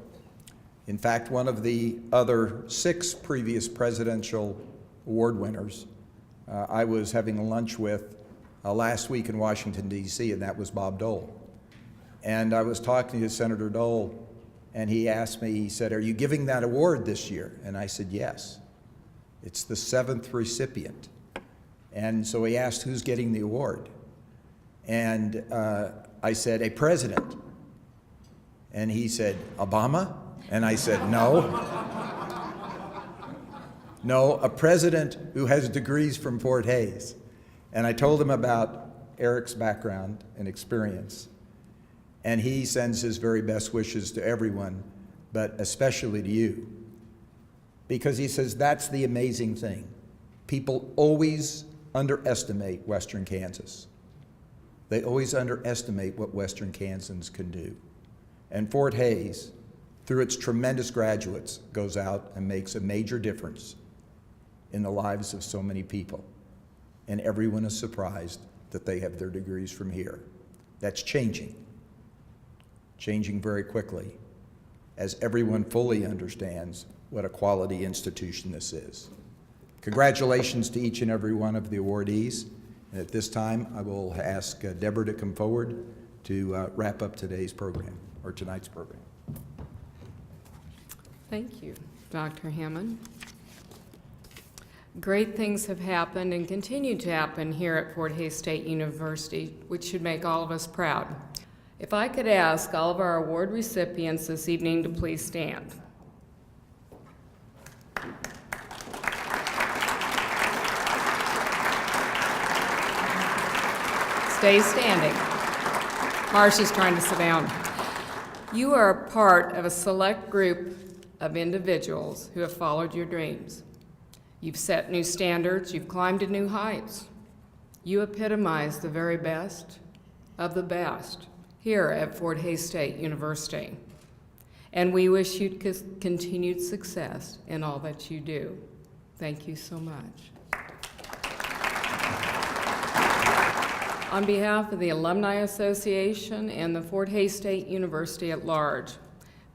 In fact, one of the other 6 previous presidential award winners I was having lunch with last week in Washington, D.C., and that was Bob Dole. And I was talking to Senator Dole, and he asked me, he said, "Are you giving that award this year?" And I said, "Yes. It's the 7th recipient." And so he asked, "Who's getting the award?" And I said, "A president." And he said, "Obama?" And I said, "No. No, a president who has degrees from Fort Hays." And I told him about Eric's background and experience. And he sends his very best wishes to everyone, but especially to you. Because he says that's the amazing thing. People always underestimate Western Kansas. They always underestimate what Western Kansans can do. And Fort Hays, through its tremendous graduates, goes out and makes a major difference in the lives of so many people. And everyone is surprised that they have their degrees from here. That's changing very quickly, as everyone fully understands what a quality institution this is. Congratulations to each and every one of the awardees. And at this time, I will ask Deborah to come forward to wrap up today's program, or tonight's program. Thank you, Dr. Hammond. Great things have happened and continue to happen here at Fort Hays State University, which should make all of us proud. If I could ask all of our award recipients this evening to please stand. Stay standing. Marcia's trying to sit down. You are a part of a select group of individuals who have followed your dreams. You've set new standards, you've climbed to new heights. You epitomize the very best of the best here at Fort Hays State University. And we wish you continued success in all that you do. Thank you so much. On behalf of the Alumni Association and the Fort Hays State University at large,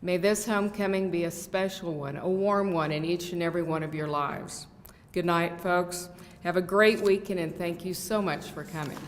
may this homecoming be a special one, a warm one in each and every one of your lives. Good night, folks. Have a great weekend, and thank you so much for coming.